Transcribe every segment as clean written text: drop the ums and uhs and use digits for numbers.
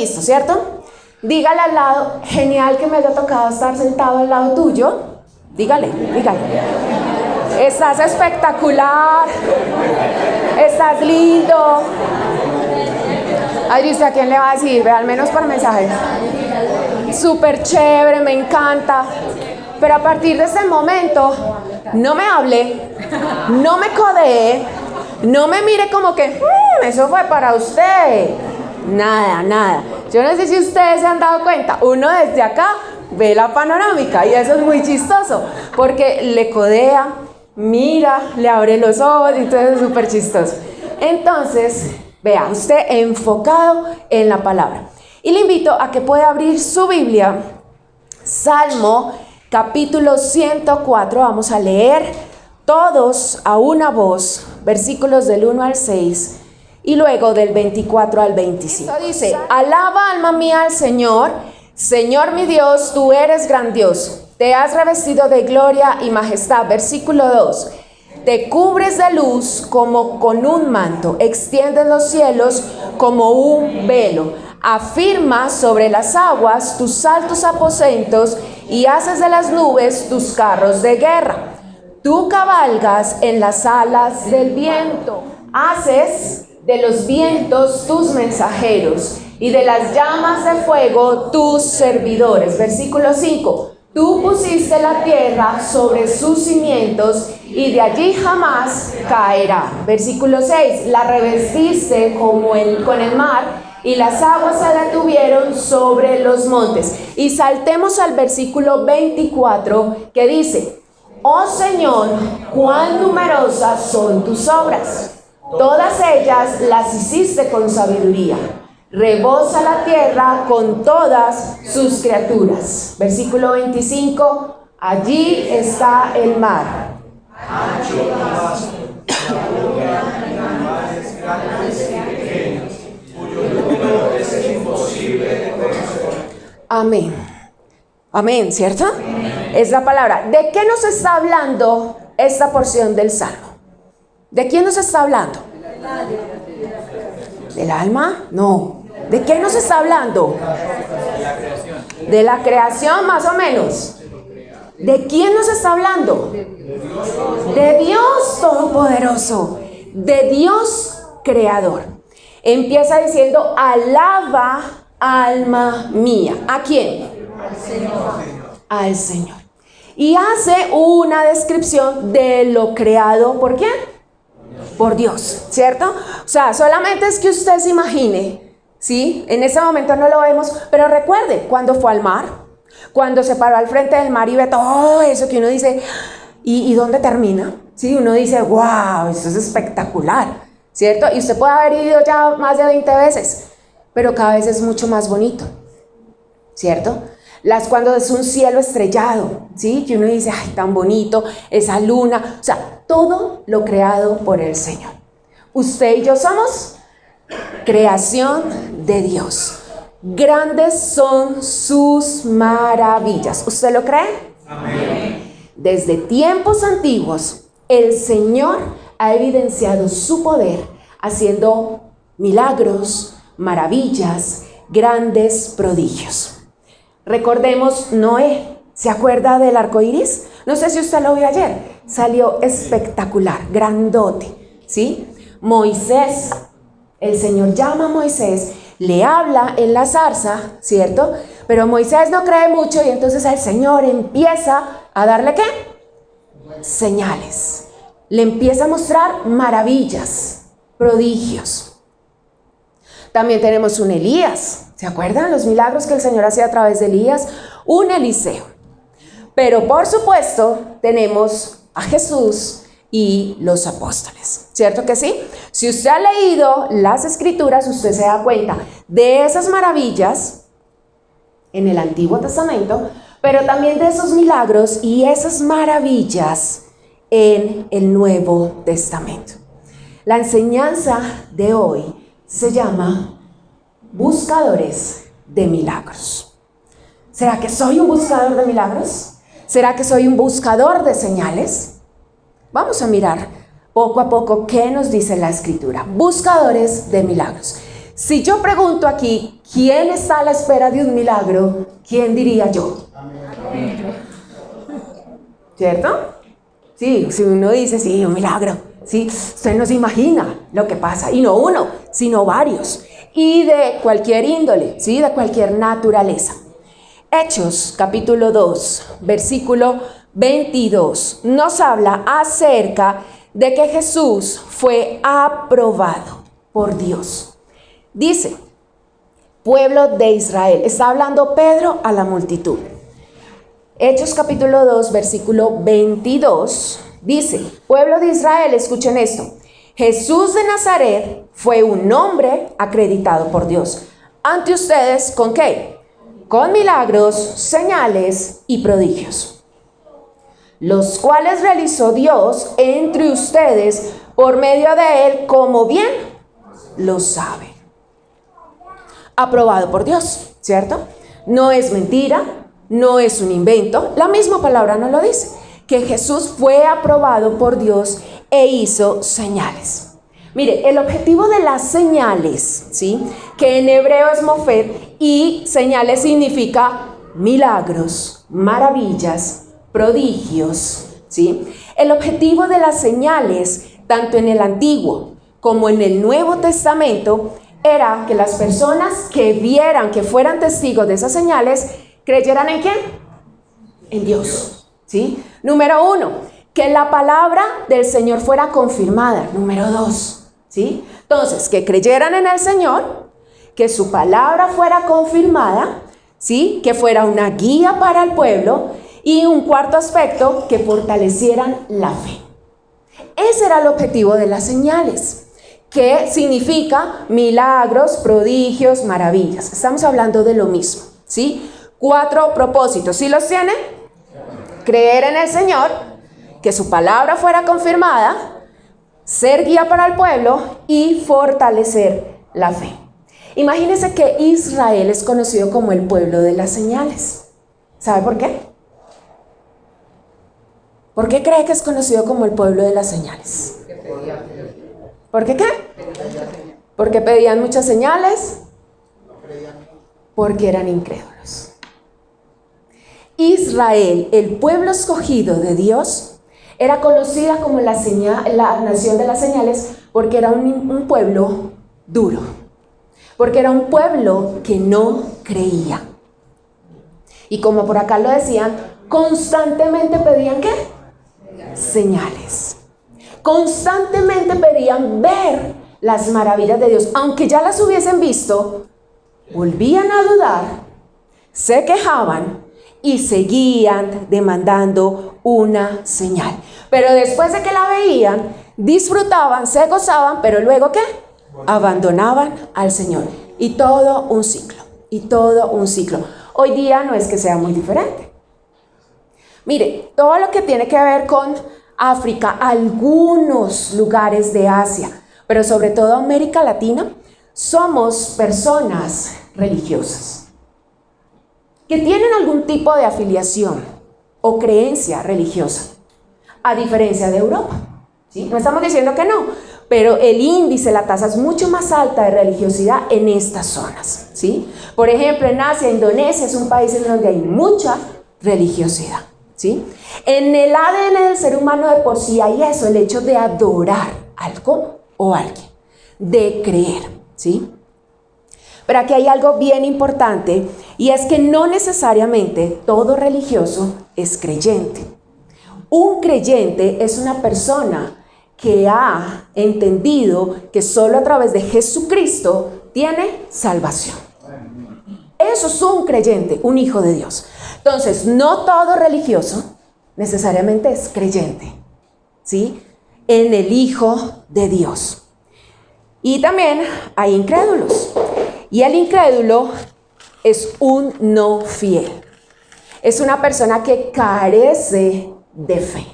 visto, ¿cierto? Dígale al lado, genial que me haya tocado estar sentado al lado tuyo. Dígale. Estás espectacular. Estás lindo. Ay, ¿usted a quién le va a decir? Ve, al menos por mensajes. Súper chévere, me encanta. Pero a partir de ese momento, no me hable, no me codee, no me mire como que, eso fue para usted. Nada. Yo no sé si ustedes se han dado cuenta, uno desde acá ve la panorámica y eso es muy chistoso, porque le codea, mira, le abre los ojos y todo es súper chistoso. Entonces, vea, usted enfocado en la palabra. Y le invito a que pueda abrir su Biblia, Salmo capítulo 104, vamos a leer todos a una voz, versículos del 1 al 6 y luego del 24 al 25. Esto dice, alaba alma mía al Señor, Señor mi Dios, tú eres grandioso, te has revestido de gloria y majestad. Versículo 2, te cubres de luz como con un manto, extiendes los cielos como un velo, afirmas sobre las aguas tus altos aposentos y haces de las nubes tus carros de guerra. Tú cabalgas en las alas del viento, haces de los vientos tus mensajeros y de las llamas de fuego tus servidores. Versículo 5, tú pusiste la tierra sobre sus cimientos y de allí jamás caerá. Versículo 6, la revestiste con el mar y las aguas se detuvieron sobre los montes. Y saltemos al versículo 24 que dice, oh Señor, cuán numerosas son tus obras, todas ellas las hiciste con sabiduría. Rebosa la tierra con todas sus criaturas. Versículo 25, allí está el mar. Amén, ¿cierto? Es la palabra. ¿De qué nos está hablando esta porción del Salmo? ¿De quién nos está hablando? ¿Del alma? No. ¿De qué nos está hablando? De la creación, más o menos. ¿De quién nos está hablando? De Dios Todopoderoso, de Dios Creador. Empieza diciendo, alaba alma mía. ¿A quién? Al Señor. Al Señor. Y hace una descripción de lo creado, ¿por quién? Por Dios, ¿cierto? O sea, solamente es que usted se imagine, ¿sí? En ese momento no lo vemos, pero recuerde, cuando fue al mar, cuando se paró al frente del mar y ve todo eso que uno dice, ¿y dónde termina? Sí, uno dice, wow, esto es espectacular, ¿cierto? Y usted puede haber ido ya más de 20 veces, pero cada vez es mucho más bonito, ¿cierto? Cuando es un cielo estrellado, ¿sí? Que uno dice, ay, tan bonito, esa luna, o sea, todo lo creado por el Señor. Usted y yo somos creación de Dios. Grandes son sus maravillas. ¿Usted lo cree? Amén. Desde tiempos antiguos, el Señor ha evidenciado su poder haciendo milagros, maravillas, grandes prodigios. Recordemos Noé. ¿Se acuerda del arco iris? No sé si usted lo vio ayer. Salió espectacular, grandote, ¿sí? Moisés, el Señor llama a Moisés, le habla en la zarza, ¿cierto? Pero Moisés no cree mucho y entonces el Señor empieza a darle ¿qué? Señales. Le empieza a mostrar maravillas, prodigios. También tenemos un Elías. ¿Se acuerdan los milagros que el Señor hacía a través de Elías? Un Eliseo. Pero por supuesto tenemos a Jesús y los apóstoles, ¿cierto que sí? Si usted ha leído las Escrituras, usted se da cuenta de esas maravillas en el Antiguo Testamento, pero también de esos milagros y esas maravillas en el Nuevo Testamento. La enseñanza de hoy se llama buscadores de milagros. ¿Será que soy un buscador de milagros? ¿Será que soy un buscador de señales? Vamos a mirar poco a poco qué nos dice la Escritura. Buscadores de milagros. Si yo pregunto aquí, ¿quién está a la espera de un milagro? ¿Quién diría yo? ¿Cierto? Sí, si uno dice, sí, un milagro, sí, usted no se imagina lo que pasa, y no uno, sino varios, y de cualquier índole, sí, de cualquier naturaleza. Hechos, capítulo 2, versículo 22, nos habla acerca de que Jesús fue aprobado por Dios. Dice, pueblo de Israel, está hablando Pedro a la multitud. Hechos capítulo 2, versículo 22, dice, pueblo de Israel, escuchen esto. Jesús de Nazaret fue un hombre acreditado por Dios ante ustedes, ¿con qué? Con milagros, señales y prodigios, los cuales realizó Dios entre ustedes por medio de él, como bien lo saben. Aprobado por Dios, ¿cierto? No es mentira, no es un invento, la misma palabra nos lo dice, que Jesús fue aprobado por Dios e hizo señales. Mire, el objetivo de las señales, ¿sí? Que en hebreo es mofet, y señales significa milagros, maravillas, prodigios, ¿sí? El objetivo de las señales, tanto en el Antiguo como en el Nuevo Testamento, era que las personas que vieran, que fueran testigos de esas señales, creyeran en ¿quién? En Dios, ¿sí? Número 1, que la palabra del Señor fuera confirmada. Número 2, ¿sí? Entonces, que creyeran en el Señor, que su palabra fuera confirmada, ¿sí? Que fuera una guía para el pueblo, y un cuarto aspecto, que fortalecieran la fe. Ese era el objetivo de las señales, que significa milagros, prodigios, maravillas. Estamos hablando de lo mismo, ¿sí? 4 propósitos, ¿sí los tienen? Creer en el Señor, que su palabra fuera confirmada, ser guía para el pueblo y fortalecer la fe. Imagínense que Israel es conocido como el pueblo de las señales. ¿Sabe por qué? ¿Por qué cree que es conocido como el pueblo de las señales? ¿Por qué qué? Porque pedían muchas señales. Porque eran incrédulos. Israel, el pueblo escogido de Dios, era conocida como la nación de las señales porque era un pueblo duro, porque era un pueblo que no creía. Y como por acá lo decían, constantemente pedían ¿qué? Señales. Constantemente pedían ver las maravillas de Dios. Aunque ya las hubiesen visto, volvían a dudar, se quejaban y seguían demandando una señal. Pero después de que la veían, disfrutaban, se gozaban, pero luego ¿qué? Abandonaban al Señor. Y todo un ciclo, y todo un ciclo. Hoy día no es que sea muy diferente. Mire, todo lo que tiene que ver con África, algunos lugares de Asia, pero sobre todo América Latina, somos personas religiosas que tienen algún tipo de afiliación o creencia religiosa, a diferencia de Europa, ¿sí? No estamos diciendo que no, pero el índice, la tasa es mucho más alta de religiosidad en estas zonas, ¿sí? Por ejemplo, en Asia, Indonesia es un país en donde hay mucha religiosidad, ¿sí? En el ADN del ser humano de por sí hay eso, el hecho de adorar algo o alguien, de creer, ¿sí? Pero aquí hay algo bien importante, y es que no necesariamente todo religioso es creyente. Un creyente es una persona que ha entendido que solo a través de Jesucristo tiene salvación. Eso es un creyente, un hijo de Dios. Entonces, no todo religioso necesariamente es creyente, ¿sí? En el Hijo de Dios. Y también hay incrédulos. Y el incrédulo es un no fiel. Es una persona que carece de fe.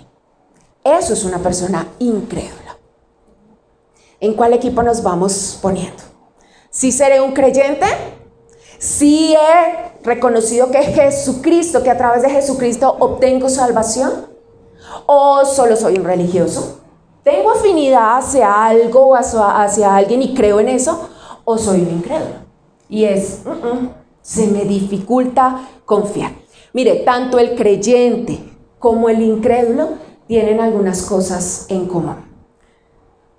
Eso es una persona incrédula. ¿En cuál equipo nos vamos poniendo? ¿Sí seré un creyente? ¿Sí he reconocido que es Jesucristo, que a través de Jesucristo obtengo salvación? ¿O solo soy un religioso? ¿Tengo afinidad hacia algo o hacia alguien y creo en eso? o soy un incrédulo. Y se me dificulta confiar. Mire, tanto el creyente como el incrédulo tienen algunas cosas en común.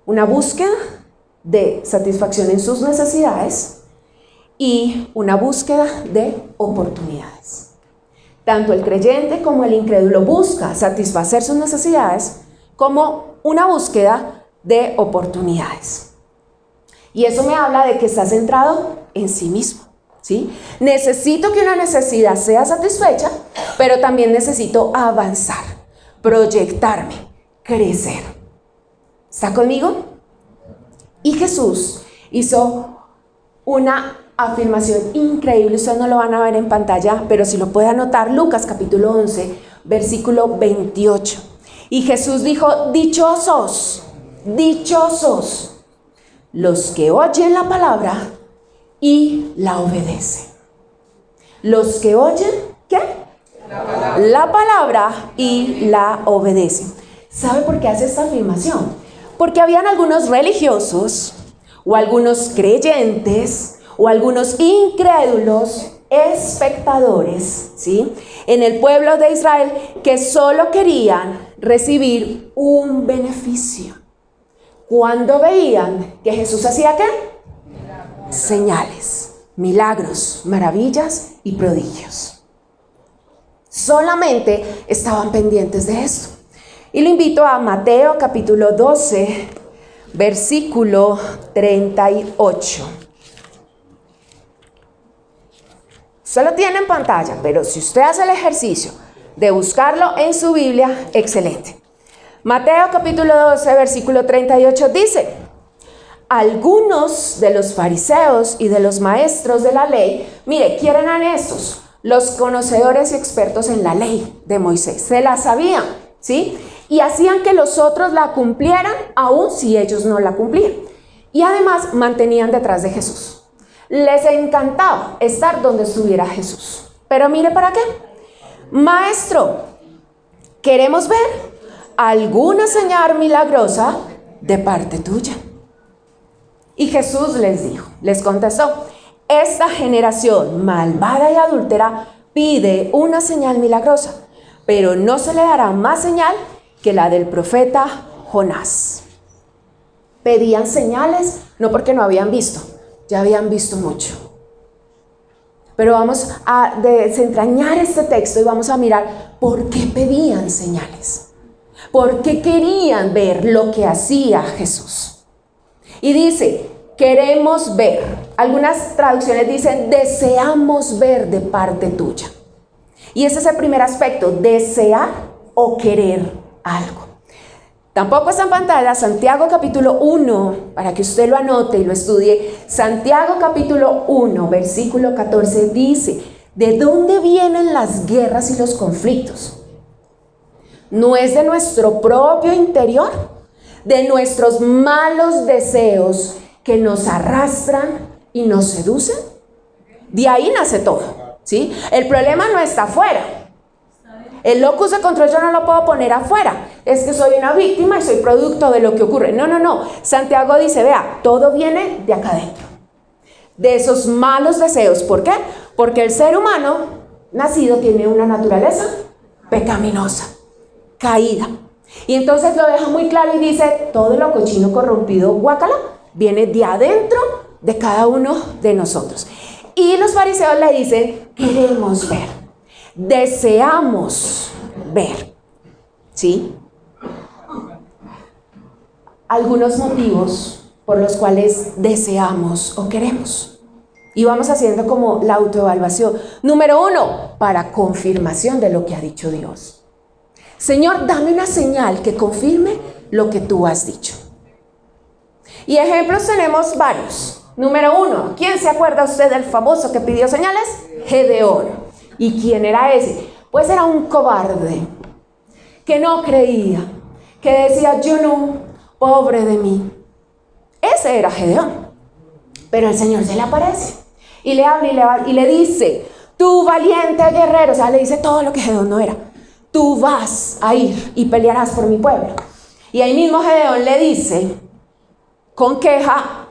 Una búsqueda de satisfacción en sus necesidades y una búsqueda de oportunidades. Tanto el creyente como el incrédulo busca satisfacer sus necesidades como una búsqueda de oportunidades. Y eso me habla de que está centrado en sí mismo, ¿sí? Necesito que una necesidad sea satisfecha, pero también necesito avanzar, proyectarme, crecer. ¿Está conmigo? Y Jesús hizo una afirmación increíble, ustedes no lo van a ver en pantalla, pero si lo puede anotar, Lucas capítulo 11, versículo 28. Y Jesús dijo, dichosos los que oyen la palabra y la obedecen. Los que oyen, ¿qué? La palabra y la obedecen. ¿Sabe por qué hace esta afirmación? Porque habían algunos religiosos, o algunos creyentes, o algunos incrédulos, espectadores, ¿sí?, en el pueblo de Israel, que solo querían recibir un beneficio. Cuando veían que Jesús hacía ¿qué? Señales, milagros, maravillas y prodigios. Solamente estaban pendientes de esto. Y lo invito a Mateo capítulo 12, versículo 38. Usted lo tiene en pantalla, pero si usted hace el ejercicio de buscarlo en su Biblia, excelente. Mateo capítulo 12, versículo 38 dice: algunos de los fariseos y de los maestros de la ley, mire, ¿quién eran estos? Los conocedores y expertos en la ley de Moisés. Se la sabían, ¿sí? Y hacían que los otros la cumplieran, aun si ellos no la cumplían. Y además mantenían detrás de Jesús. Les encantaba estar donde estuviera Jesús. Pero mire para qué. Maestro, queremos ver alguna señal milagrosa de parte tuya. Y Jesús les contestó: esta generación malvada y adúltera pide una señal milagrosa, pero no se le dará más señal que la del profeta Jonás. Pedían señales no porque no habían visto, ya habían visto mucho. Pero vamos a desentrañar este texto y vamos a mirar por qué pedían señales, por qué querían ver lo que hacía Jesús. Y dice, queremos ver. Algunas traducciones dicen, deseamos ver de parte tuya. Y ese es el primer aspecto, desear o querer algo. Tampoco está en pantalla Santiago capítulo 1, para que usted lo anote y lo estudie. Santiago capítulo 1, versículo 14 dice, ¿de dónde vienen las guerras y los conflictos? ¿No es de nuestro propio interior? ¿De nuestros malos deseos que nos arrastran y nos seducen? De ahí nace todo, ¿sí? El problema no está afuera. El locus de control yo no lo puedo poner afuera. Es que soy una víctima y soy producto de lo que ocurre. No. Santiago dice, vea, todo viene de acá adentro. De esos malos deseos. ¿Por qué? Porque el ser humano nacido tiene una naturaleza pecaminosa, caída. Y entonces lo deja muy claro y dice, todo lo cochino, corrompido, guácala, viene de adentro de cada uno de nosotros. Y los fariseos le dicen, queremos ver, deseamos ver, ¿sí? Algunos motivos por los cuales deseamos o queremos. Y vamos haciendo como la autoevaluación. Número 1, para confirmación de lo que ha dicho Dios. Señor, dame una señal que confirme lo que tú has dicho. Y ejemplos tenemos varios. Número 1, ¿quién se acuerda usted del famoso que pidió señales? Gedeón. ¿Y quién era ese? Pues era un cobarde, que no creía, que decía, yo no, pobre de mí. Ese era Gedeón. Pero el Señor se le aparece y le habla y le dice, tú valiente guerrero, o sea, le dice todo lo que Gedeón no era. Tú vas a ir y pelearás por mi pueblo. Y ahí mismo Gedeón le dice, con queja,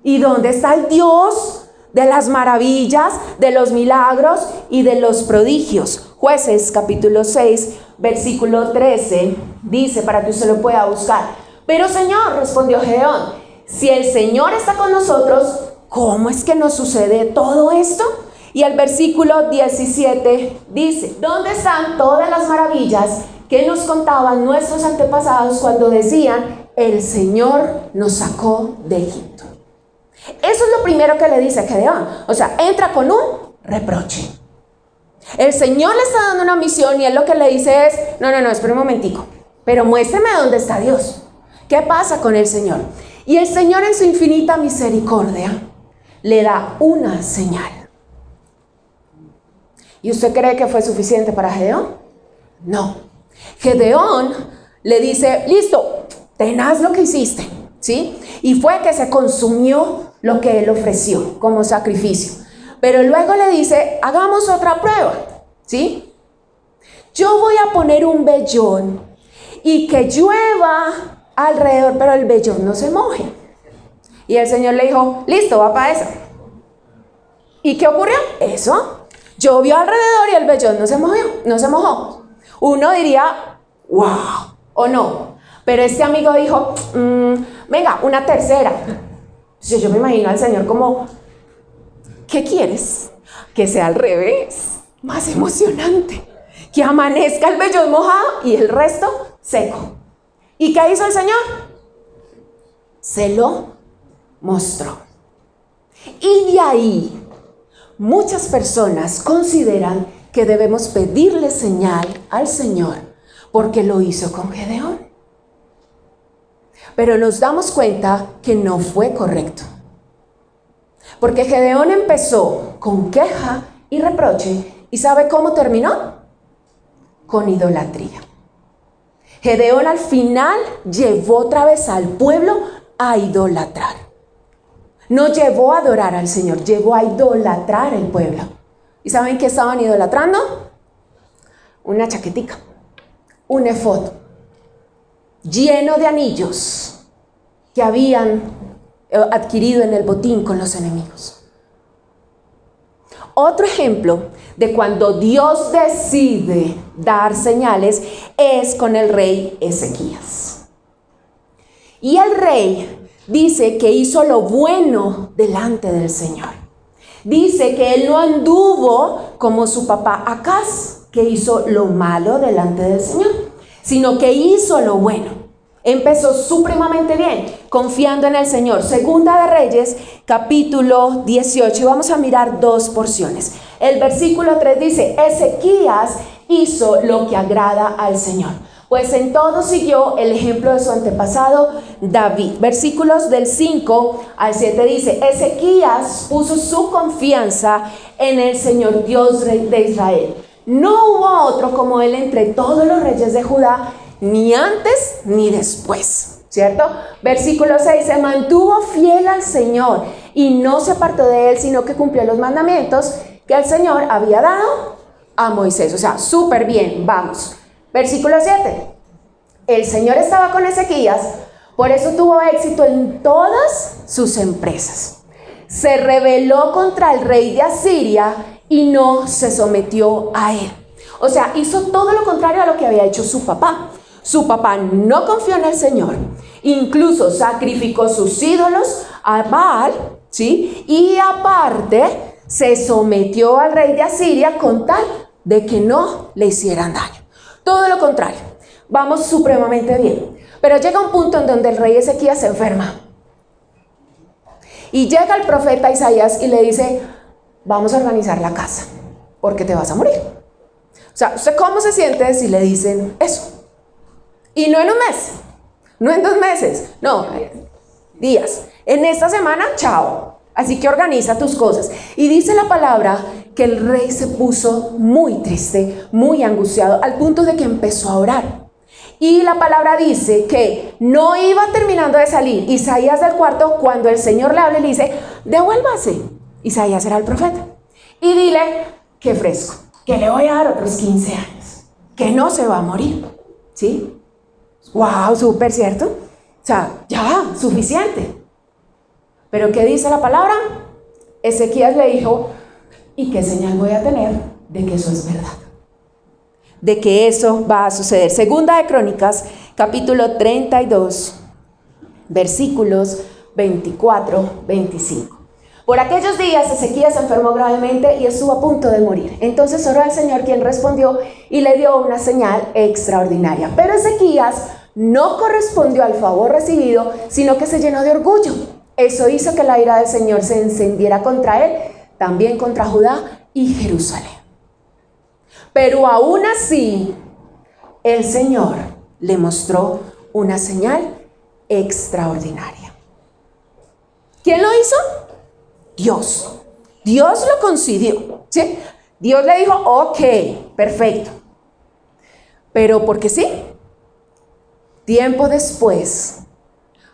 ¿Y dónde está el Dios de las maravillas, de los milagros y de los prodigios? Jueces capítulo 6, versículo 13, dice, para que usted lo pueda buscar. Pero Señor, respondió Gedeón, si el Señor está con nosotros, ¿cómo es que nos sucede todo esto? Y el versículo 17 dice, ¿dónde están todas las maravillas que nos contaban nuestros antepasados cuando decían, el Señor nos sacó de Egipto? Eso es lo primero que le dice a Gedeón. O sea, entra con un reproche. El Señor le está dando una misión y él lo que le dice es, no, espera un momentico, pero muéstreme dónde está Dios. ¿Qué pasa con el Señor? Y el Señor en su infinita misericordia le da una señal. ¿Y usted cree que fue suficiente para Gedeón? No. Gedeón le dice, listo, tenaz lo que hiciste, ¿sí? Y fue que se consumió lo que él ofreció como sacrificio. Pero luego le dice, hagamos otra prueba, ¿sí? Yo voy a poner un vellón y que llueva alrededor, pero el vellón no se moje. Y el Señor le dijo, listo, va para eso. ¿Y qué ocurrió? Eso. Llovió alrededor y el vellón no se mojó. Uno diría, wow, o no. Pero este amigo dijo, venga, una tercera. Yo me imagino al Señor como, ¿qué quieres? Que sea al revés, más emocionante. Que amanezca el vellón mojado y el resto seco. ¿Y qué hizo el Señor? Se lo mostró. Y de ahí, muchas personas consideran que debemos pedirle señal al Señor porque lo hizo con Gedeón. Pero nos damos cuenta que no fue correcto. Porque Gedeón empezó con queja y reproche. ¿Y sabe cómo terminó? Con idolatría. Gedeón al final llevó otra vez al pueblo a idolatrar. No llevó a adorar al Señor, llevó a idolatrar el pueblo. ¿Y saben qué estaban idolatrando? Una chaquetica, un efod lleno de anillos que habían adquirido en el botín con los enemigos. Otro ejemplo de cuando Dios decide dar señales es con el rey Ezequías. Y el rey dice que hizo lo bueno delante del Señor. Dice que él no anduvo como su papá Acaz, que hizo lo malo delante del Señor, sino que hizo lo bueno. Empezó supremamente bien, confiando en el Señor. Segunda de Reyes, capítulo 18. Y vamos a mirar dos porciones. El versículo 3 dice, Ezequías hizo lo que agrada al Señor, pues en todo siguió el ejemplo de su antepasado David. Versículos del 5 al 7 dice, Ezequías puso su confianza en el Señor Dios de Israel. No hubo otro como él entre todos los reyes de Judá, ni antes ni después, ¿cierto? Versículo 6, se mantuvo fiel al Señor y no se apartó de él, sino que cumplió los mandamientos que el Señor había dado a Moisés. O sea, súper bien, vamos. Versículo 7, el Señor estaba con Ezequías, por eso tuvo éxito en todas sus empresas. Se rebeló contra el rey de Asiria y no se sometió a él. O sea, hizo todo lo contrario a lo que había hecho su papá. Su papá no confió en el Señor, incluso sacrificó sus ídolos a Baal, ¿sí? Y aparte se sometió al rey de Asiria con tal de que no le hicieran daño. Todo lo contrario, vamos supremamente bien. Pero llega un punto en donde el rey Ezequías se enferma. Y llega el profeta Isaías y le dice, vamos a organizar la casa, porque te vas a morir. O sea, ¿usted cómo se siente si le dicen eso? Y no en un mes, no en 2 meses, no, días. En esta semana, chao. Así que organiza tus cosas. Y dice la palabra que el rey se puso muy triste, muy angustiado, al punto de que empezó a orar. Y la palabra dice que no iba terminando de salir Isaías del cuarto cuando el Señor le habla y le dice, devuélvase. Isaías era el profeta. Y dile que fresco, que le voy a dar otros 15 años, que no se va a morir. ¿Sí? Wow, súper, ¿cierto? O sea, ya, suficiente. Pero ¿qué dice la palabra? Ezequías le dijo, ¿y qué señal voy a tener de que eso es verdad? De que eso va a suceder. Segunda de Crónicas, capítulo 32, versículos 24, 25. Por aquellos días Ezequías se enfermó gravemente y estuvo a punto de morir. Entonces oró al Señor, quien respondió y le dio una señal extraordinaria. Pero Ezequías no correspondió al favor recibido, sino que se llenó de orgullo. Eso hizo que la ira del Señor se encendiera contra él, también contra Judá y Jerusalén. Pero aún así, el Señor le mostró una señal extraordinaria. ¿Quién lo hizo? Dios. Dios lo concedió, ¿sí? Dios le dijo, ok, perfecto. Pero porque sí, tiempo después,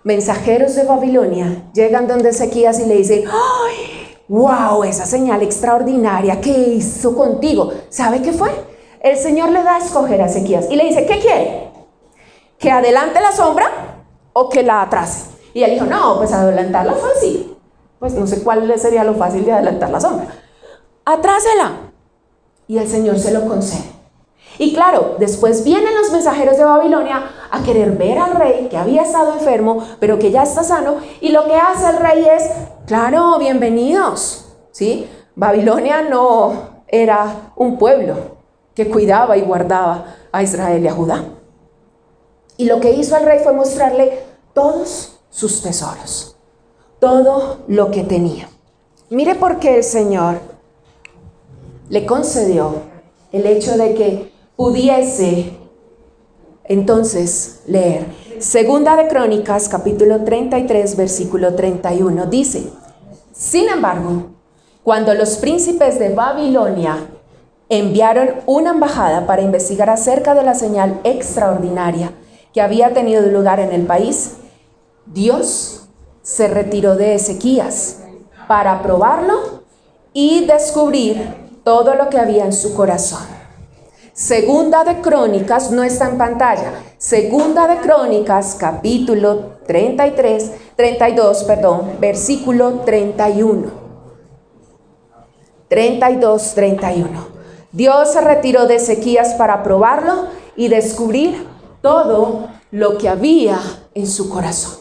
mensajeros de Babilonia llegan donde Ezequías y le dicen, ¡ay! ¡Wow! Esa señal extraordinaria que hizo contigo. ¿Sabe qué fue? El Señor le da a escoger a Ezequías y le dice, ¿qué quiere? ¿Que adelante la sombra o que la atrase? Y él dijo, no, pues adelantarla fácil. Pues no sé cuál sería lo fácil de adelantar la sombra. Atrásela. Y el Señor se lo concede. Y claro, después vienen los mensajeros de Babilonia a querer ver al rey que había estado enfermo, pero que ya está sano. Y lo que hace el rey es, claro, bienvenidos, ¿sí? Babilonia no era un pueblo que cuidaba y guardaba a Israel y a Judá. Y lo que hizo el rey fue mostrarle todos sus tesoros, todo lo que tenía. Mire por qué el Señor le concedió el hecho de que pudiese entonces leer. Segunda de Crónicas, capítulo 33, versículo 31, dice, sin embargo, cuando los príncipes de Babilonia enviaron una embajada para investigar acerca de la señal extraordinaria que había tenido lugar en el país, Dios se retiró de Ezequías para probarlo y descubrir todo lo que había en su corazón. Segunda de Crónicas, no está en pantalla, Segunda de Crónicas, capítulo 32, versículo 31. 32, 31. Dios se retiró de Ezequías para probarlo y descubrir todo lo que había en su corazón.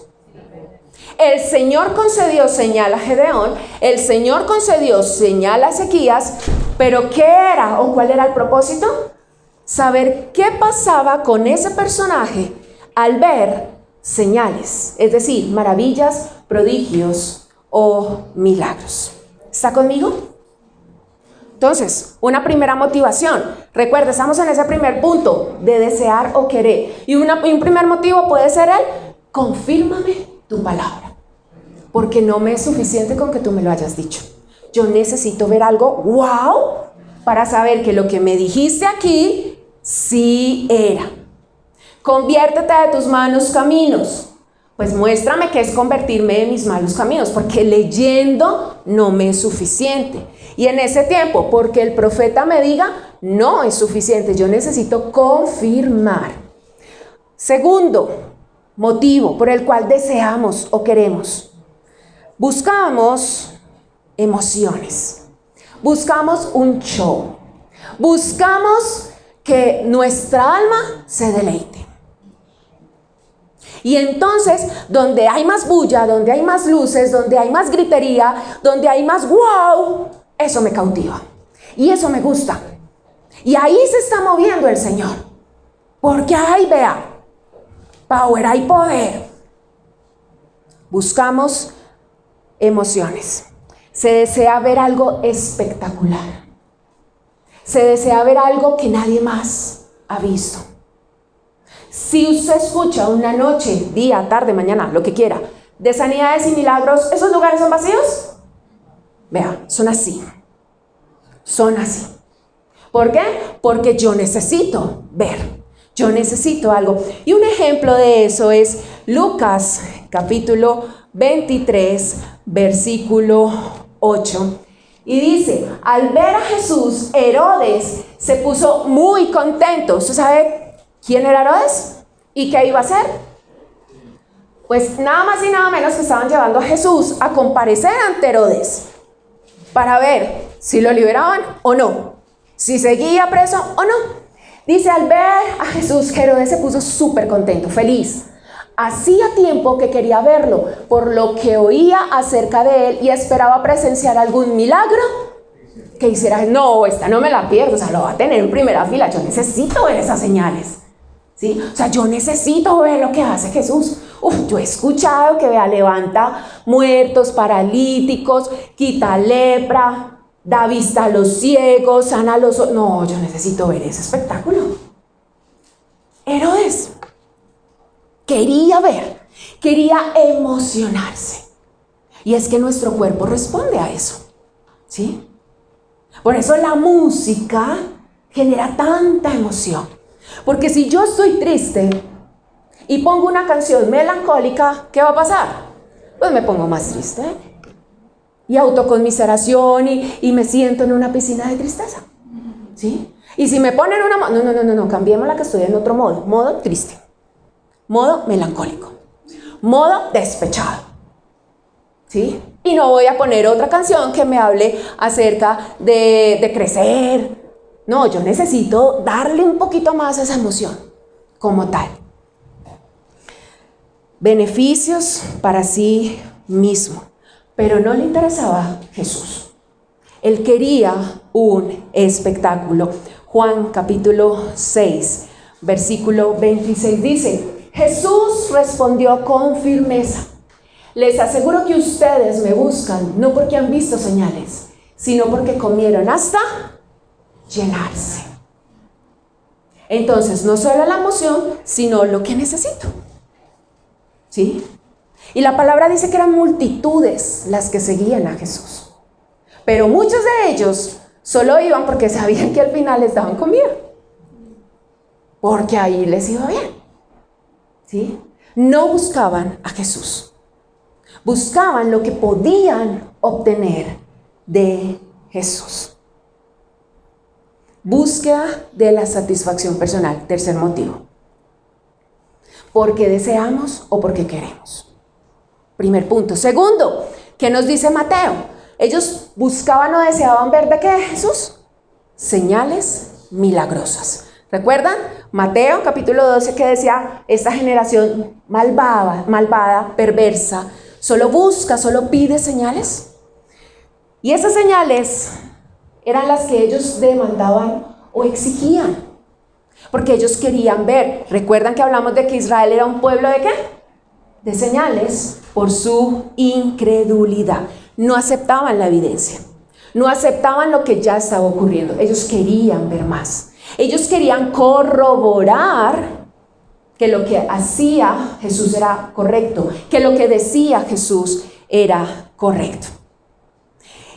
El Señor concedió señal a Gedeón, el Señor concedió señal a Ezequías, pero ¿qué era o cuál era el propósito? Saber qué pasaba con ese personaje al ver señales, es decir, maravillas, prodigios o milagros. ¿Está conmigo? Entonces, una primera motivación. Recuerda, estamos en ese primer punto de desear o querer. Y un primer motivo puede ser el confírmame tu palabra. Porque no me es suficiente con que tú me lo hayas dicho. Yo necesito ver algo, wow, para saber que lo que me dijiste aquí sí era. Conviértete de tus malos caminos. Pues muéstrame qué es convertirme de mis malos caminos, porque leyendo no me es suficiente. Y en ese tiempo, porque el profeta me diga, no es suficiente, yo necesito confirmar. Segundo motivo por el cual deseamos o queremos. Buscamos emociones, buscamos un show, buscamos que nuestra alma se deleite. Y entonces, donde hay más bulla, donde hay más luces, donde hay más gritería, donde hay más wow, eso me cautiva. Y eso me gusta. Y ahí se está moviendo el Señor. Porque ahí vea, power, hay poder. Buscamos emociones. Se desea ver algo espectacular. Se desea ver algo que nadie más ha visto. Si usted escucha una noche, día, tarde, mañana, lo que quiera, de sanidades y milagros, ¿esos lugares son vacíos? Vea, son así. Son así. ¿Por qué? Porque yo necesito ver. Yo necesito algo. Y un ejemplo de eso es Lucas, capítulo 23, versículo 8. Y dice, al ver a Jesús, Herodes se puso muy contento. ¿Usted sabe quién era Herodes? ¿Y qué iba a hacer? Pues nada más y nada menos que estaban llevando a Jesús a comparecer ante Herodes para ver si lo liberaban o no, si seguía preso o no. Dice, al ver a Jesús, que Herodes se puso súper contento, feliz. Hacía tiempo que quería verlo, por lo que oía acerca de él y esperaba presenciar algún milagro que hiciera. No, esta no me la pierdo, o sea, lo va a tener en primera fila. Yo necesito ver esas señales, ¿sí? O sea, yo necesito ver lo que hace Jesús. Yo he escuchado que levanta muertos, paralíticos, quita lepra, da vista a los ciegos, sana a los... No, yo necesito ver ese espectáculo. Herodes quería ver, quería emocionarse. Y es que nuestro cuerpo responde a eso, ¿sí? Por eso la música genera tanta emoción. Porque si yo estoy triste y pongo una canción melancólica, ¿qué va a pasar? Pues me pongo más triste. Y autoconmiseración y me siento en una piscina de tristeza, ¿sí? Y si me ponen una... No, cambiemos la que estoy en otro modo. Modo triste. Modo melancólico. Modo despechado, ¿sí? Y no voy a poner otra canción que me hable acerca de crecer. No, yo necesito darle un poquito más a esa emoción como tal. Beneficios para sí mismo. Pero no le interesaba Jesús. Él quería un espectáculo. Juan capítulo 6, versículo 26 dice, Jesús respondió con firmeza, les aseguro que ustedes me buscan no porque han visto señales, sino porque comieron hasta llenarse. Entonces, no solo la emoción, sino lo que necesito, ¿sí? Y la palabra dice que eran multitudes las que seguían a Jesús. Pero muchos de ellos solo iban porque sabían que al final les daban comida. Porque ahí les iba bien, ¿sí? No buscaban a Jesús. Buscaban lo que podían obtener de Jesús. Búsqueda de la satisfacción personal. Tercer motivo. Porque deseamos o porque queremos. Primer punto. Segundo, ¿qué nos dice Mateo? Ellos buscaban o deseaban ver ¿de qué, Jesús? Señales milagrosas. ¿Recuerdan? Mateo capítulo 12 que decía, esta generación malvada, perversa, solo busca, solo pide señales. Y esas señales eran las que ellos demandaban o exigían. Porque ellos querían ver. ¿Recuerdan que hablamos de que Israel era un pueblo de qué? De señales por su incredulidad. No aceptaban la evidencia. No aceptaban lo que ya estaba ocurriendo. Ellos querían ver más. Ellos querían corroborar que lo que hacía Jesús era correcto, que lo que decía Jesús era correcto.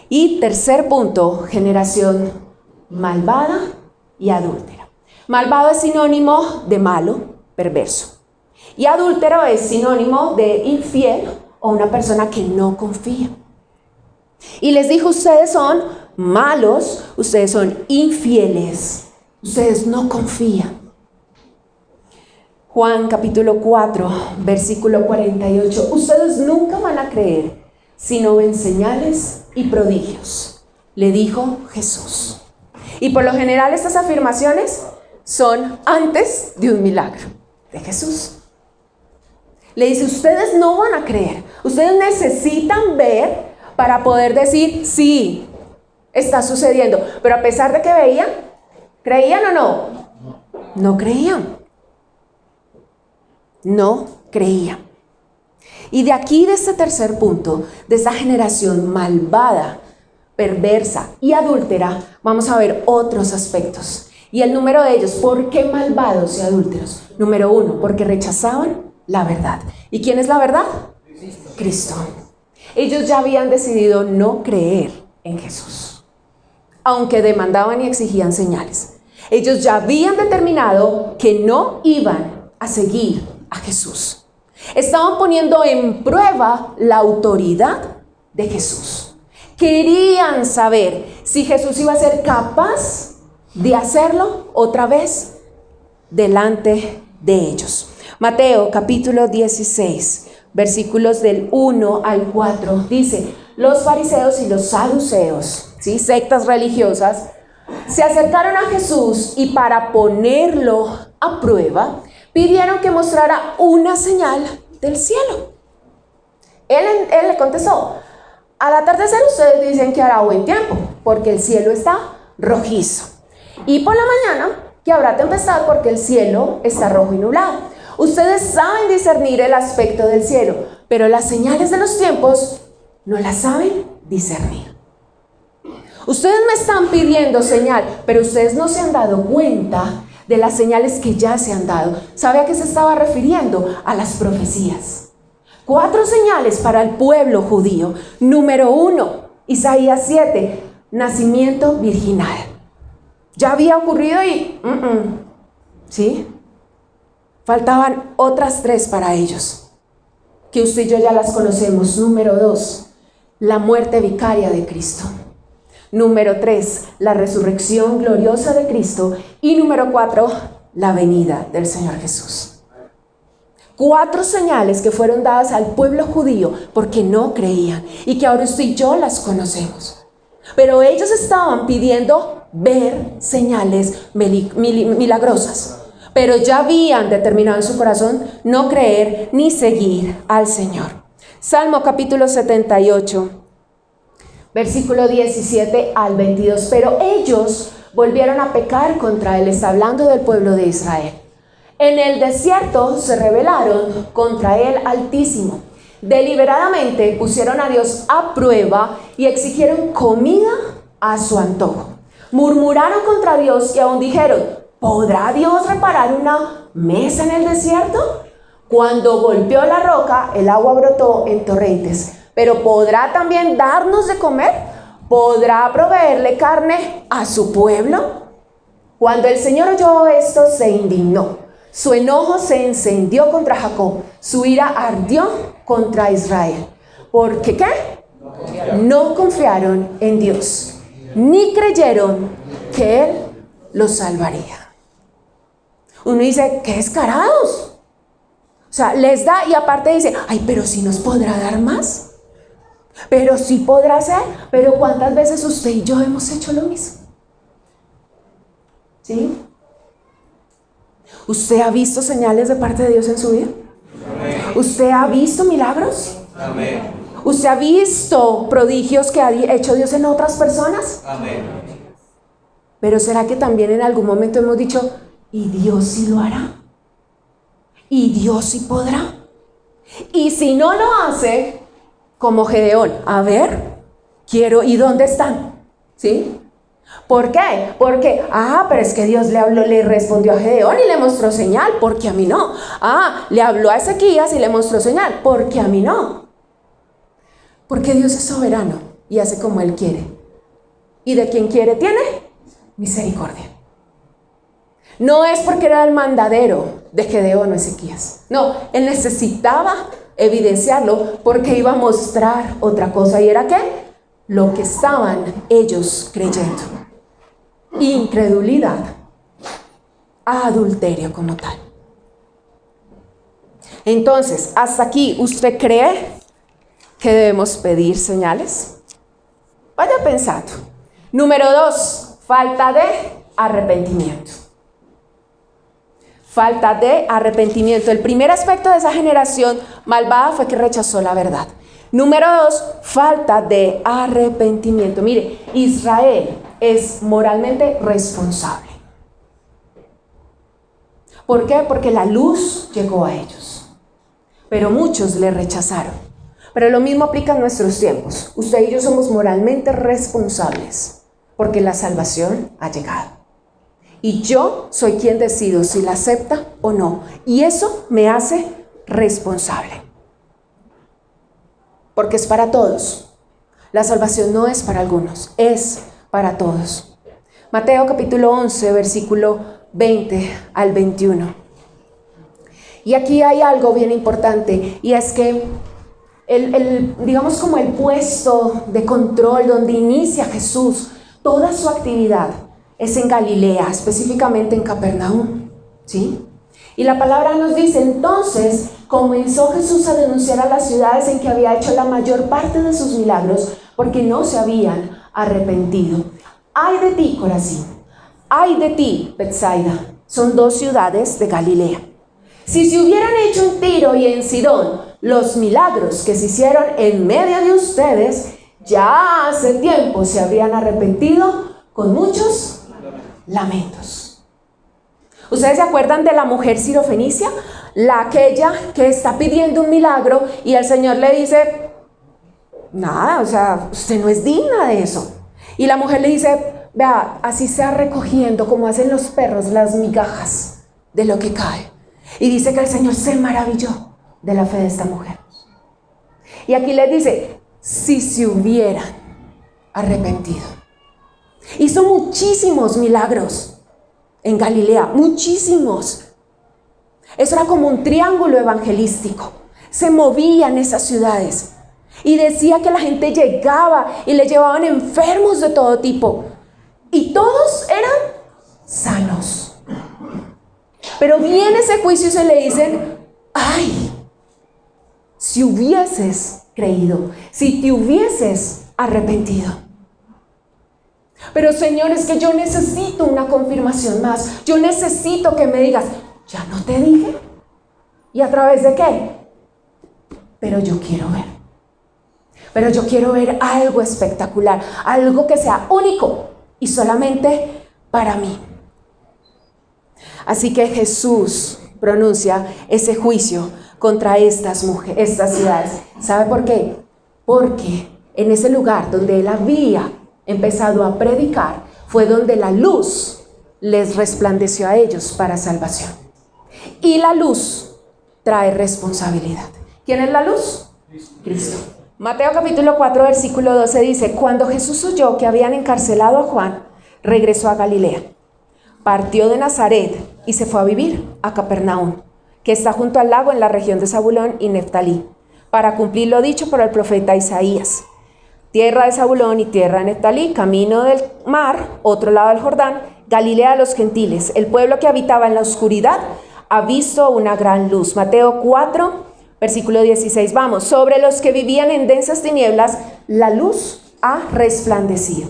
Y tercer punto, generación malvada y adúltera. Malvado es sinónimo de malo, perverso. Y adúltero es sinónimo de infiel o una persona que no confía. Y les dijo, ustedes son malos, ustedes son infieles, ustedes no confían. Juan capítulo 4, versículo 48. Ustedes nunca van a creer si no ven señales y prodigios, le dijo Jesús. Y por lo general estas afirmaciones son antes de un milagro de Jesús. Le dice, ustedes no van a creer, ustedes necesitan ver para poder decir, sí, está sucediendo. Pero a pesar de que veían, ¿creían o no? No creían. No creían. Y de aquí, de este tercer punto, de esta generación malvada, perversa y adúltera, vamos a ver otros aspectos. Y el número de ellos, ¿por qué malvados y adúlteros? Número 1, porque rechazaban la verdad. ¿Y quién es la verdad? Cristo. Ellos ya habían decidido no creer en Jesús, aunque demandaban y exigían señales. Ellos ya habían determinado que no iban a seguir a Jesús. Estaban poniendo en prueba la autoridad de Jesús. Querían saber si Jesús iba a ser capaz de hacerlo otra vez delante de ellos. Mateo capítulo 16, versículos del 1 al 4. Dice, los fariseos y los saduceos, ¿sí?, sectas religiosas, se acercaron a Jesús y para ponerlo a prueba, pidieron que mostrara una señal del cielo. Él le contestó, al atardecer ustedes dicen que hará buen tiempo, porque el cielo está rojizo. Y por la mañana que habrá tempestad, porque el cielo está rojo y nublado. Ustedes saben discernir el aspecto del cielo, pero las señales de los tiempos no las saben discernir. Ustedes me están pidiendo señal, pero ustedes no se han dado cuenta de las señales que ya se han dado. ¿Sabe a qué se estaba refiriendo? A las profecías. 4 señales para el pueblo judío. Número 1, Isaías 7, nacimiento virginal. Ya había ocurrido y ¿sí? Faltaban otras 3 para ellos, que usted y yo ya las conocemos. Número 2, la muerte vicaria de Cristo. Número 3, la resurrección gloriosa de Cristo. Y número 4, la venida del Señor Jesús. 4 señales que fueron dadas al pueblo judío porque no creían y que ahora usted y yo las conocemos. Pero ellos estaban pidiendo ver señales milagrosas, pero ya habían determinado en su corazón no creer ni seguir al Señor. Salmo capítulo 78, versículo 17 al 22. Pero ellos volvieron a pecar contra él. Está hablando del pueblo de Israel. En el desierto se rebelaron contra el Altísimo. Deliberadamente pusieron a Dios a prueba y exigieron comida a su antojo. Murmuraron contra Dios y aún dijeron, ¿podrá Dios reparar una mesa en el desierto? Cuando golpeó la roca, el agua brotó en torrentes. Pero ¿podrá también darnos de comer? ¿Podrá proveerle carne a su pueblo? Cuando el Señor oyó esto, se indignó. Su enojo se encendió contra Jacob. Su ira ardió contra Israel. ¿Por qué? No confiaron en Dios, ni creyeron que Él los salvaría. Uno dice, ¡qué descarados! O sea, les da y aparte dice, ay, pero si nos podrá dar más. Pero sí podrá ser. Pero ¿cuántas veces usted y yo hemos hecho lo mismo? ¿Sí? ¿Usted ha visto señales de parte de Dios en su vida? Amén. ¿Usted ha visto milagros? Amén. ¿Usted ha visto prodigios que ha hecho Dios en otras personas? Amén. Pero ¿será que también en algún momento hemos dicho, y Dios sí lo hará? ¿Y Dios sí podrá? Y si no lo hace, como Gedeón, a ver, quiero, ¿y dónde están? ¿Sí? ¿Por qué? Porque, pero es que Dios le habló, le respondió a Gedeón y le mostró señal, porque a mí no. Le habló a Ezequías y le mostró señal, porque a mí no. Porque Dios es soberano y hace como Él quiere. Y de quien quiere tiene misericordia. No es porque era el mandadero de Gedeón o Ezequías. No, Él necesitaba evidenciarlo porque iba a mostrar otra cosa. ¿Y era qué? Lo que estaban ellos creyendo. Incredulidad, adulterio como tal. Entonces, hasta aquí, ¿usted cree que debemos pedir señales? Vaya pensando. Número 2, falta de arrepentimiento. Falta de arrepentimiento. El primer aspecto de esa generación malvada fue que rechazó la verdad. Número 2, falta de arrepentimiento. Mire, Israel es moralmente responsable. ¿Por qué? Porque la luz llegó a ellos, pero muchos le rechazaron. Pero lo mismo aplica en nuestros tiempos. Usted y yo somos moralmente responsables porque la salvación ha llegado. Y yo soy quien decido si la acepta o no. Y eso me hace responsable. Porque es para todos. La salvación no es para algunos, es para todos. Mateo capítulo 11, versículo 20 al 21. Y aquí hay algo bien importante, y es que digamos como el puesto de control donde inicia Jesús toda su actividad es en Galilea, específicamente en Capernaum, ¿sí? Y la palabra nos dice, entonces comenzó Jesús a denunciar a las ciudades en que había hecho la mayor parte de sus milagros porque no se habían arrepentido. ¡Ay de ti, Corazín! ¡Ay de ti, Betsaida! Son dos ciudades de Galilea. Si se hubieran hecho en Tiro y en Sidón los milagros que se hicieron en medio de ustedes, ya hace tiempo se habrían arrepentido con muchos lamentos. ¿Ustedes se acuerdan de la mujer sirofenicia? Aquella que está pidiendo un milagro y el Señor le dice, nada, o sea, usted no es digna de eso. Y la mujer le dice, vea, así sea recogiendo como hacen los perros las migajas de lo que cae. Y dice que el Señor se maravilló de la fe de esta mujer. Y aquí les dice, si se hubieran arrepentido. Hizo muchísimos milagros en Galilea, muchísimos. Eso era como un triángulo evangelístico. Se movían esas ciudades. Y decía que la gente llegaba y le llevaban enfermos de todo tipo. Y todos eran sanos. Pero viene ese juicio y se le dicen, ay, si hubieses creído, si te hubieses arrepentido. Pero Señor, es que yo necesito una confirmación más. Yo necesito que me digas, ¿ya no te dije? ¿Y a través de qué? Pero yo quiero ver. Pero yo quiero ver algo espectacular, algo que sea único y solamente para mí. Así que Jesús pronuncia ese juicio contra estas ciudades. ¿Sabe por qué? Porque en ese lugar donde él había empezado a predicar fue donde la luz les resplandeció a ellos para salvación. Y la luz trae responsabilidad. ¿Quién es la luz? Cristo. Mateo capítulo 4 versículo 12 dice, cuando Jesús oyó que habían encarcelado a Juan, regresó a Galilea. Partió de Nazaret y se fue a vivir a Capernaum, que está junto al lago en la región de Zabulón y Neftalí, para cumplir lo dicho por el profeta Isaías. Tierra de Zabulón y tierra de Neftalí, camino del mar, otro lado del Jordán, Galilea de los gentiles. El pueblo que habitaba en la oscuridad ha visto una gran luz. Mateo 4, versículo 16. Vamos, sobre los que vivían en densas tinieblas, la luz ha resplandecido.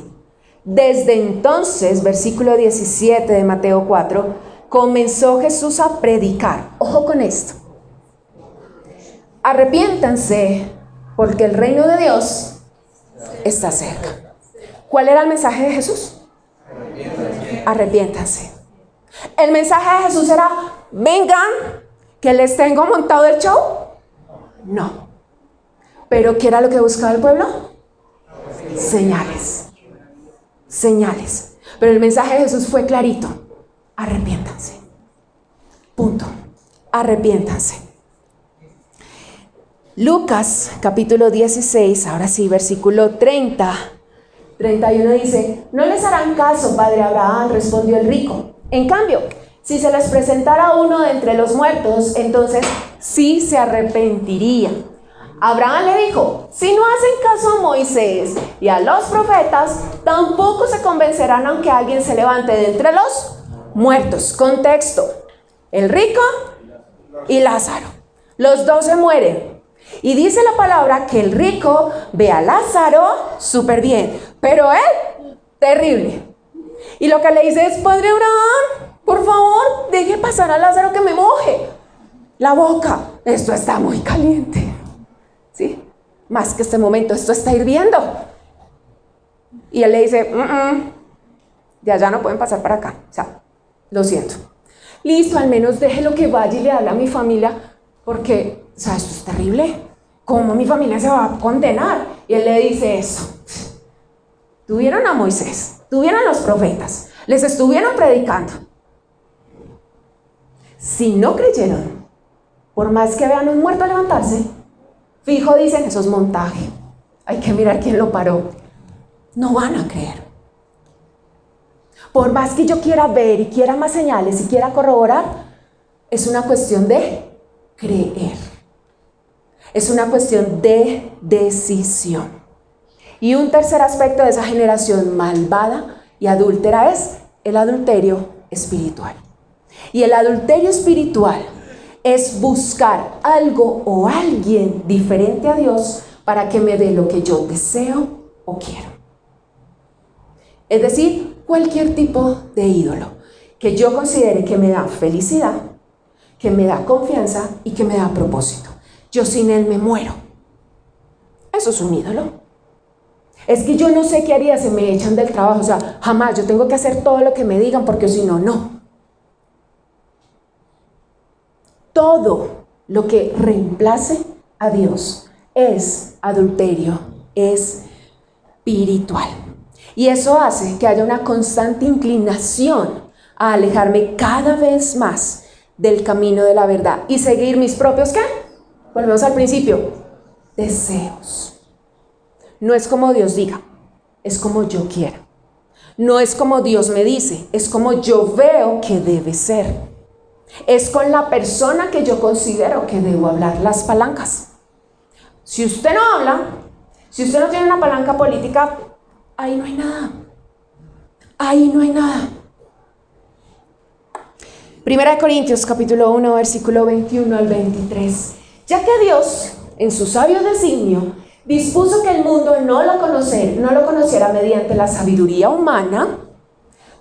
Desde entonces, versículo 17 de Mateo 4, comenzó Jesús a predicar. Ojo con esto. Arrepiéntanse, porque el reino de Dios está cerca. ¿Cuál era el mensaje de Jesús? Arrepiéntanse. El mensaje de Jesús era, vengan, que les tengo montado el show. No. ¿Pero qué era lo que buscaba el pueblo? Señales. Señales. Pero el mensaje de Jesús fue clarito. Arrepiéntanse. Punto. Arrepiéntanse. Lucas capítulo 16, ahora sí, versículo 31 dice, no les harán caso, padre Abraham, respondió el rico. En cambio, si se les presentara uno de entre los muertos, entonces sí se arrepentiría. Abraham le dijo, si no hacen caso a Moisés y a los profetas, tampoco se convencerán aunque alguien se levante de entre los muertos. Contexto, el rico y Lázaro. Los dos se mueren. Y dice la palabra que el rico ve a Lázaro súper bien, pero él, terrible. Y lo que le dice es, padre Abraham, por favor, deje pasar a Lázaro que me moje la boca. Esto está muy caliente. ¿Sí? Más que este momento, esto está hirviendo. Y él le dice, de allá no pueden pasar para acá. O sea, lo siento. Listo, al menos déjelo que vaya y le hable a mi familia, porque, o sea, esto es terrible. ¿Cómo mi familia se va a condenar? Y él le dice eso. Tuvieron a Moisés, tuvieron a los profetas, les estuvieron predicando. Si no creyeron, por más que vean un muerto levantarse, fijo dicen, eso es montaje. Hay que mirar quién lo paró. No van a creer. Por más que yo quiera ver y quiera más señales y quiera corroborar, es una cuestión de creer. Es una cuestión de decisión. Y un tercer aspecto de esa generación malvada y adúltera es el adulterio espiritual. Y el adulterio espiritual es buscar algo o alguien diferente a Dios para que me dé lo que yo deseo o quiero. Es decir, cualquier tipo de ídolo que yo considere que me da felicidad, que me da confianza y que me da propósito. Yo sin él me muero. Eso es un ídolo. Es que yo no sé qué haría si me echan del trabajo. O sea, jamás, yo tengo que hacer todo lo que me digan porque si no, no. Todo lo que reemplace a Dios es adulterio, es espiritual. Y eso hace que haya una constante inclinación a alejarme cada vez más del camino de la verdad y seguir mis propios, ¿qué? Volvemos al principio, deseos. No es como Dios diga, es como yo quiera. No es como Dios me dice, es como yo veo que debe ser. Es con la persona que yo considero que debo hablar, las palancas. Si usted no habla, si usted no tiene una palanca política, ahí no hay nada. Ahí no hay nada. Primera de Corintios, capítulo 1, versículo 21 al 23. Ya que Dios, en su sabio designio, dispuso que el mundo no lo conociera mediante la sabiduría humana,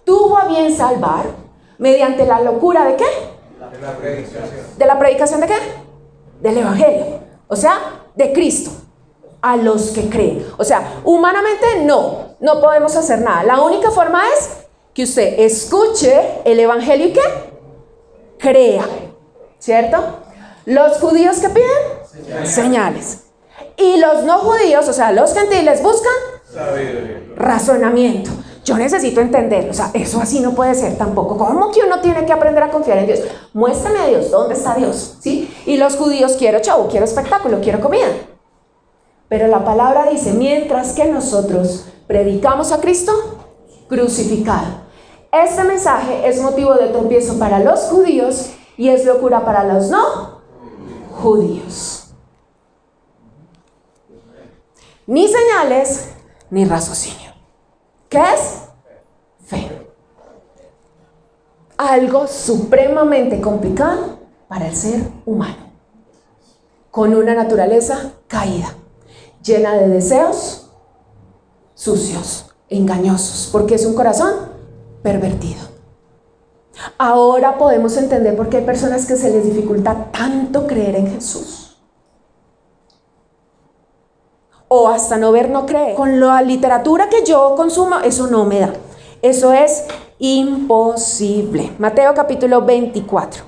tuvo a bien salvar mediante la locura ¿de qué? De la predicación. ¿De la predicación de qué? Del Evangelio. O sea, de Cristo. A los que creen. O sea, humanamente no podemos hacer nada. La única forma es que usted escuche el Evangelio y ¿qué? Crea. ¿Cierto? Los judíos ¿qué piden? Señales. Y los no judíos, o sea, los gentiles buscan razonamiento. Yo necesito entender, o sea, eso así no puede ser tampoco. ¿Cómo que uno tiene que aprender a confiar en Dios? Muéstrame a Dios, ¿dónde está Dios? ¿Sí? Y los judíos, quiero show, quiero espectáculo, quiero comida. Pero la palabra dice, mientras que nosotros predicamos a Cristo crucificado. Este mensaje es motivo de tropiezo para los judíos y es locura para los no judíos. Ni señales, ni raciocinio. ¿Qué es? Fe. Algo supremamente complicado para el ser humano. Con una naturaleza caída, llena de deseos sucios, engañosos, porque es un corazón pervertido. Ahora podemos entender por qué hay personas que se les dificulta tanto creer en Jesús. O hasta no ver, no creer. Con la literatura que yo consumo, eso no me da. Eso es imposible. Mateo capítulo 24.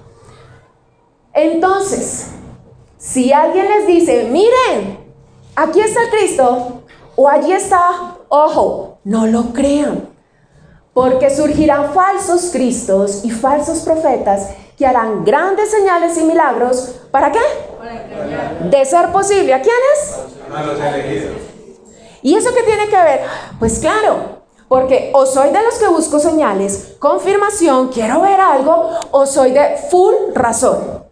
Entonces, si alguien les dice, miren, aquí está el Cristo, o allí está, ojo, no lo crean. Porque surgirán falsos cristos y falsos profetas que harán grandes señales y milagros. ¿Para qué? De ser posible. ¿A quiénes? A los elegidos. ¿Y eso qué tiene que ver? Pues claro, porque o soy de los que busco señales, confirmación, quiero ver algo, o soy de full razón.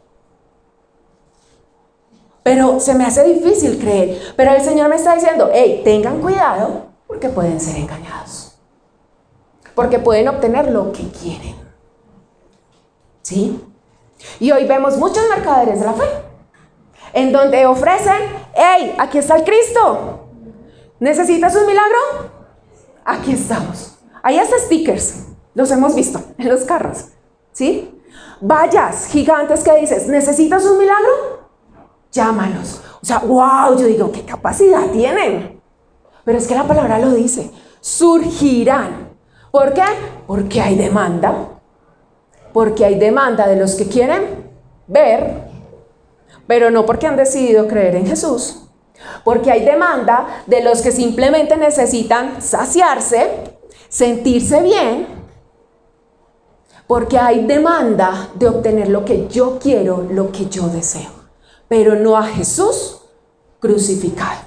Pero se me hace difícil creer. Pero el Señor me está diciendo, hey, tengan cuidado, porque pueden ser engañados. Porque pueden obtener lo que quieren. ¿Sí? Y hoy vemos muchos mercaderes de la fe, en donde ofrecen, hey, aquí está el Cristo. ¿Necesitas un milagro? Aquí estamos. Hay hasta stickers, los hemos visto en los carros. ¿Sí? Vallas gigantes que dices, ¿necesitas un milagro? Llámalos. O sea, wow, yo digo, ¿qué capacidad tienen? Pero es que la palabra lo dice, surgirán. ¿Por qué? Porque hay demanda. Porque hay demanda de los que quieren ver, pero no porque han decidido creer en Jesús. Porque hay demanda de los que simplemente necesitan saciarse, sentirse bien. Porque hay demanda de obtener lo que yo quiero, lo que yo deseo. Pero no a Jesús crucificado.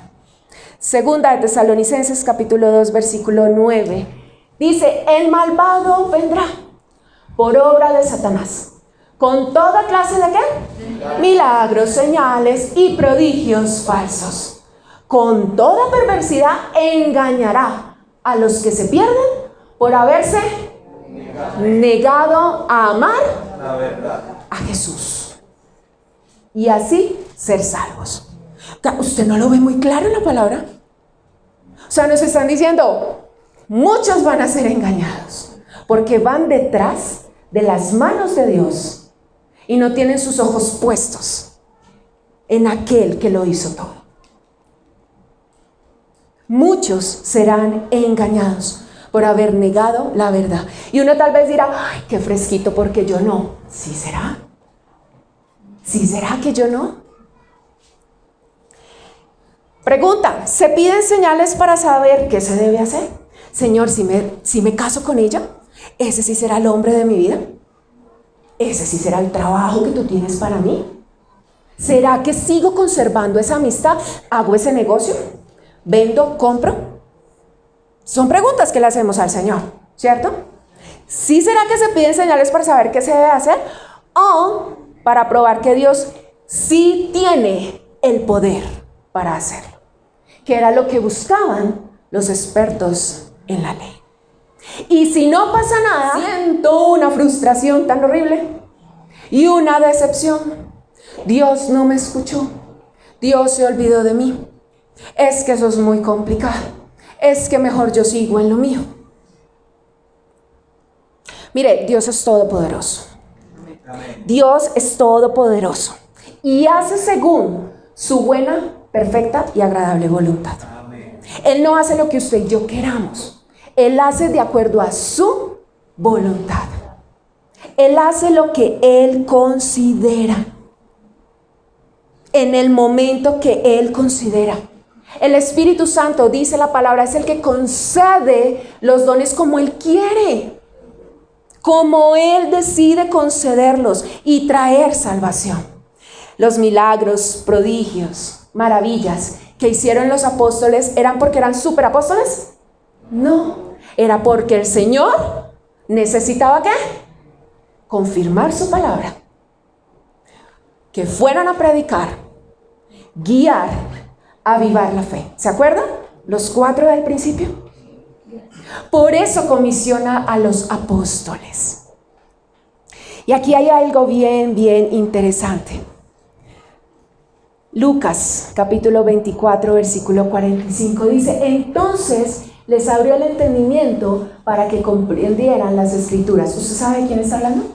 Segunda de Tesalonicenses capítulo 2 versículo 9. Dice, el malvado vendrá por obra de Satanás, con toda clase de ¿qué? Milagros, señales y prodigios falsos. Con toda perversidad engañará a los que se pierden por haberse negado a amar La verdad. a Jesús. y así ser salvos. ¿Usted no lo ve muy claro en la palabra? O sea, nos están diciendo, muchos van a ser engañados, porque van detrás de las manos de Dios y no tienen sus ojos puestos en aquel que lo hizo todo. Muchos serán engañados por haber negado la verdad. Y uno tal vez dirá, ay, qué fresquito, porque yo no. ¿Sí será? ¿Sí será que yo no? Pregunta, ¿se piden señales para saber qué se debe hacer? Señor, si me caso con ella, ¿ese sí será el hombre de mi vida? ¿Ese sí será el trabajo que tú tienes para mí? ¿Será que sigo conservando esa amistad? ¿Hago ese negocio? ¿Vendo? ¿Compro? Son preguntas que le hacemos al Señor, ¿cierto? ¿Sí será que se piden señales para saber qué se debe hacer? ¿O para probar que Dios sí tiene el poder para hacerlo? Que era lo que buscaban los expertos en la ley. Y si no pasa nada, siento una frustración tan horrible y una decepción. Dios no me escuchó. Dios se olvidó de mí. Es que eso es muy complicado. Es que mejor yo sigo en lo mío. Mire, Dios es todopoderoso. Dios es todopoderoso y hace según su buena, perfecta y agradable voluntad. Él no hace lo que usted y yo queramos. Él hace de acuerdo a su voluntad. Él hace lo que Él considera, en el momento que Él considera. El Espíritu Santo, dice la palabra, es el que concede los dones como Él quiere, como Él decide concederlos y traer salvación. Los milagros, prodigios, maravillas que hicieron los apóstoles, ¿eran porque eran superapóstoles? No, era porque el Señor necesitaba ¿qué? Confirmar su palabra. Que fueran a predicar, guiar, avivar la fe. ¿Se acuerdan? Los 4 del principio. Por eso comisiona a los apóstoles. Y aquí hay algo bien interesante. Lucas, capítulo 24, versículo 45, dice, entonces les abrió el entendimiento para que comprendieran las escrituras. ¿Usted sabe de quién está hablando?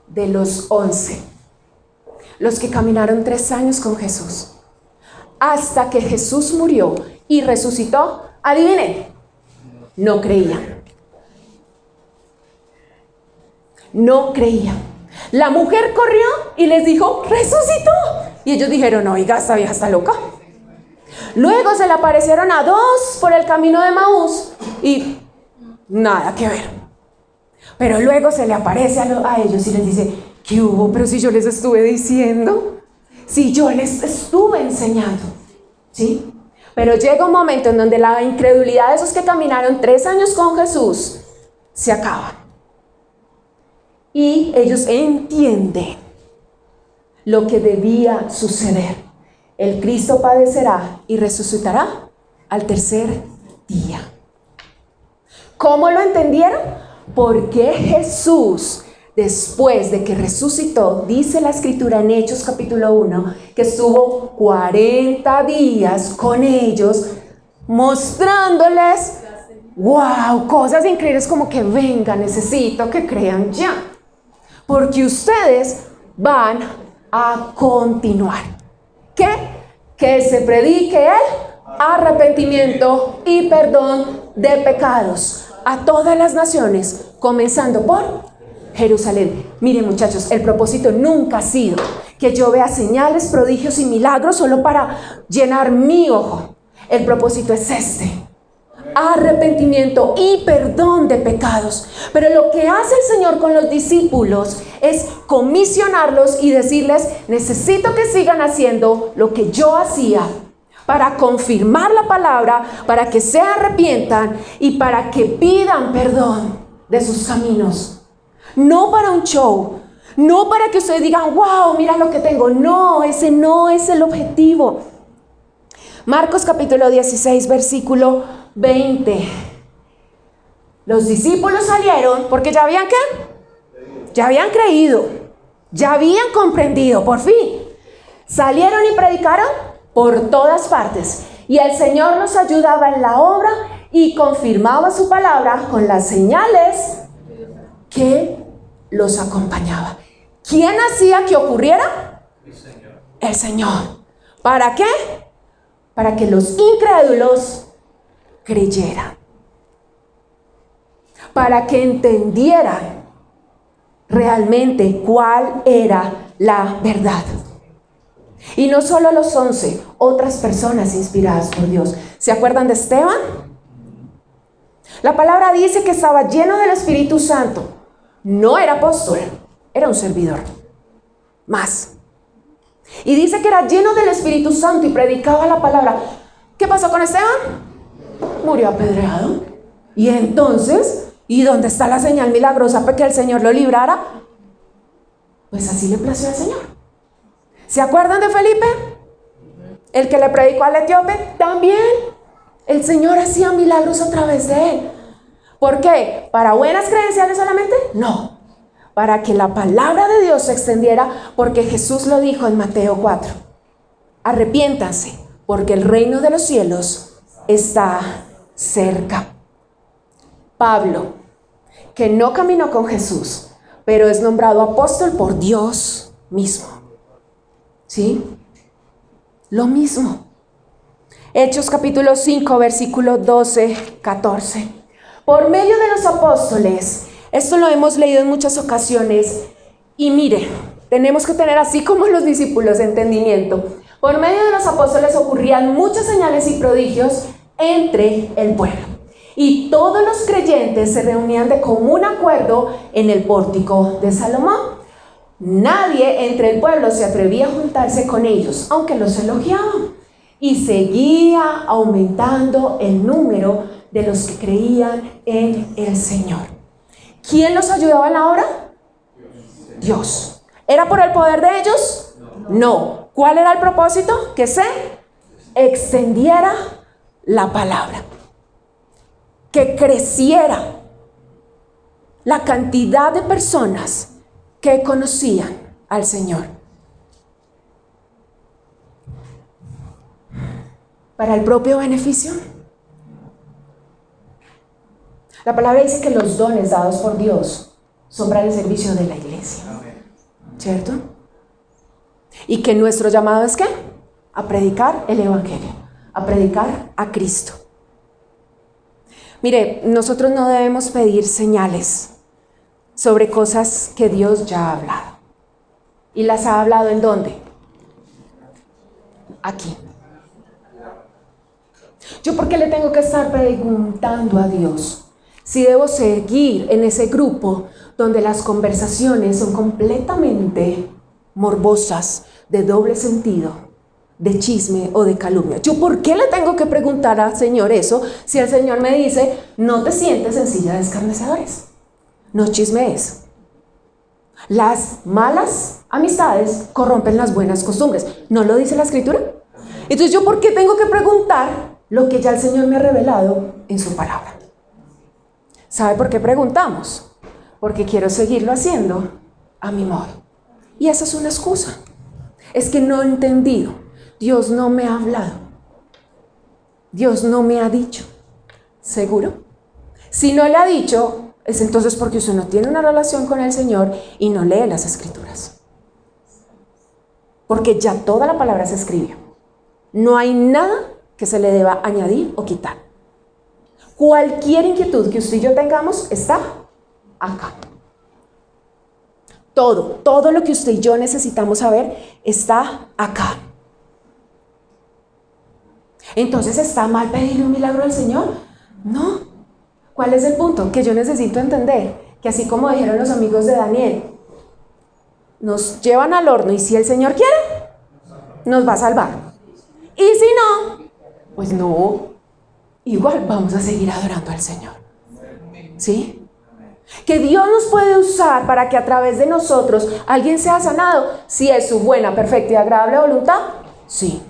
De los 11, los que caminaron 3 años con Jesús, hasta que Jesús murió y resucitó. Adivinen, no creían. No creían. La mujer corrió y les dijo, resucitó. Y ellos dijeron, oiga, esta vieja está loca. Luego se le aparecieron a 2 por el camino de Maús y nada que ver. Pero luego se le aparece a ellos y les dice, ¿qué hubo? Pero si yo les estuve diciendo, si yo les estuve enseñando, ¿sí? Pero llega un momento en donde la incredulidad de esos que caminaron 3 años con Jesús se acaba. Y ellos entienden lo que debía suceder. El Cristo padecerá y resucitará al 3er día. ¿Cómo lo entendieron? Porque Jesús, después de que resucitó, dice la Escritura en Hechos capítulo 1, que estuvo 40 días con ellos, mostrándoles, wow, cosas increíbles como que venga, necesito que crean ya. Porque ustedes van a continuar. ¿Qué? Que se predique el arrepentimiento y perdón de pecados a todas las naciones, comenzando por Jerusalén. Miren, muchachos, el propósito nunca ha sido que yo vea señales, prodigios y milagros solo para llenar mi ojo. El propósito es este: arrepentimiento y perdón de pecados. Pero lo que hace el Señor con los discípulos es comisionarlos y decirles, necesito que sigan haciendo lo que yo hacía para confirmar la palabra, para que se arrepientan y para que pidan perdón de sus caminos. No para un show, no para que ustedes digan, wow, mira lo que tengo. No, ese no es el objetivo. Marcos capítulo 16, versículo 20. Los discípulos salieron porque ya habían ¿qué? Ya habían creído, Ya habían comprendido, por fin. Salieron y predicaron por todas partes. Y el Señor los ayudaba en la obra y confirmaba su palabra con las señales que los acompañaba. ¿Quién hacía que ocurriera? El Señor. ¿Para qué? Para que los incrédulos creyeran. Para que entendieran realmente cuál era la verdad. Y no solo los 11, otras personas inspiradas por Dios. ¿Se acuerdan de Esteban? La palabra dice que estaba lleno del Espíritu Santo. No era apóstol, era un servidor. Más. Y dice que era lleno del Espíritu Santo y predicaba la palabra. ¿Qué pasó con Esteban? Murió apedreado. Y entonces, ¿y dónde está la señal milagrosa para que el Señor lo librara? Pues así le plació al Señor. ¿Se acuerdan de Felipe? El que le predicó al etíope. También el Señor hacía milagros a través de él. ¿Por qué? ¿Para buenas credenciales solamente? No. Para que la palabra de Dios se extendiera, porque Jesús lo dijo en Mateo 4. Arrepiéntanse, porque el reino de los cielos está cerca. Pablo, que no caminó con Jesús, pero es nombrado apóstol por Dios mismo. ¿Sí? Lo mismo. Hechos capítulo 5, versículo 12, 14. Por medio de los apóstoles, esto lo hemos leído en muchas ocasiones, y mire, tenemos que tener así como los discípulos entendimiento. Por medio de los apóstoles ocurrían muchas señales y prodigios entre el pueblo. Y todos los creyentes se reunían de común acuerdo en el pórtico de Salomón. Nadie entre el pueblo se atrevía a juntarse con ellos, aunque los elogiaban. Y seguía aumentando el número de los que creían en el Señor. ¿Quién los ayudaba en la obra? Dios. ¿Era por el poder de ellos? No. ¿Cuál era el propósito? Que se extendiera la palabra. Que creciera la cantidad de personas que conocían al Señor. Para el propio beneficio. La palabra dice que los dones dados por Dios son para el servicio de la iglesia. ¿Cierto? Y que nuestro llamado es ¿qué? A predicar el evangelio, a predicar a Cristo. Mire, nosotros no debemos pedir señales sobre cosas que Dios ya ha hablado. ¿Y las ha hablado en dónde? Aquí. ¿Yo por qué le tengo que estar preguntando a Dios si debo seguir en ese grupo donde las conversaciones son completamente morbosas, de doble sentido, de chisme o de calumnia? ¿Yo por qué le tengo que preguntar al Señor eso si el Señor me dice, no te sientes en silla de escarnecedores? No chismees. Las malas amistades corrompen las buenas costumbres. ¿No lo dice la Escritura? Entonces, ¿yo por qué tengo que preguntar lo que ya el Señor me ha revelado en su palabra? ¿Sabe por qué preguntamos? Porque quiero seguirlo haciendo a mi modo. Y esa es una excusa. Es que no he entendido. Dios no me ha hablado. Dios no me ha dicho. ¿Seguro? Si no le ha dicho, es entonces porque usted no tiene una relación con el Señor y no lee las Escrituras. Porque ya toda la palabra se escribió. No hay nada que se le deba añadir o quitar. Cualquier inquietud que usted y yo tengamos está acá. Todo lo que usted y yo necesitamos saber está acá. Entonces, ¿está mal pedirle un milagro al Señor? No. ¿Cuál es el punto? Que yo necesito entender que así como dijeron los amigos de Daniel, nos llevan al horno y si el Señor quiere, nos va a salvar. Y si no, pues no, igual vamos a seguir adorando al Señor. ¿Sí? Que Dios nos puede usar para que a través de nosotros alguien sea sanado, si es su buena, perfecta y agradable voluntad, sí.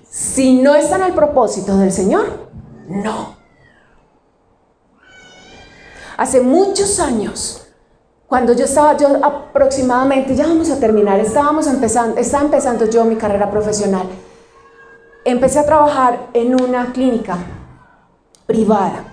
Si no está en el propósito del Señor, no. Hace muchos años Cuando yo aproximadamente, ya vamos a terminar, estaba empezando yo mi carrera profesional. Empecé a trabajar en una clínica privada.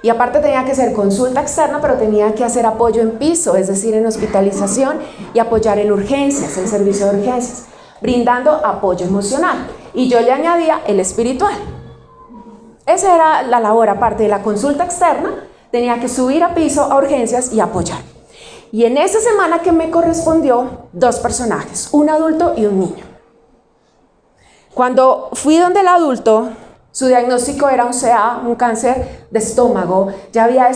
Y aparte tenía que hacer consulta externa, pero tenía que hacer apoyo en piso, es decir, en hospitalización y apoyar en urgencias, en servicio de urgencias, brindando apoyo emocional. Y yo le añadía el espiritual. Esa era la labor, aparte de la consulta externa, tenía que subir a piso a urgencias y apoyar. Y en esa semana que me correspondió, 2 personajes, un adulto y un niño. Cuando fui donde el adulto, su diagnóstico era un CA, un cáncer de estómago, ya había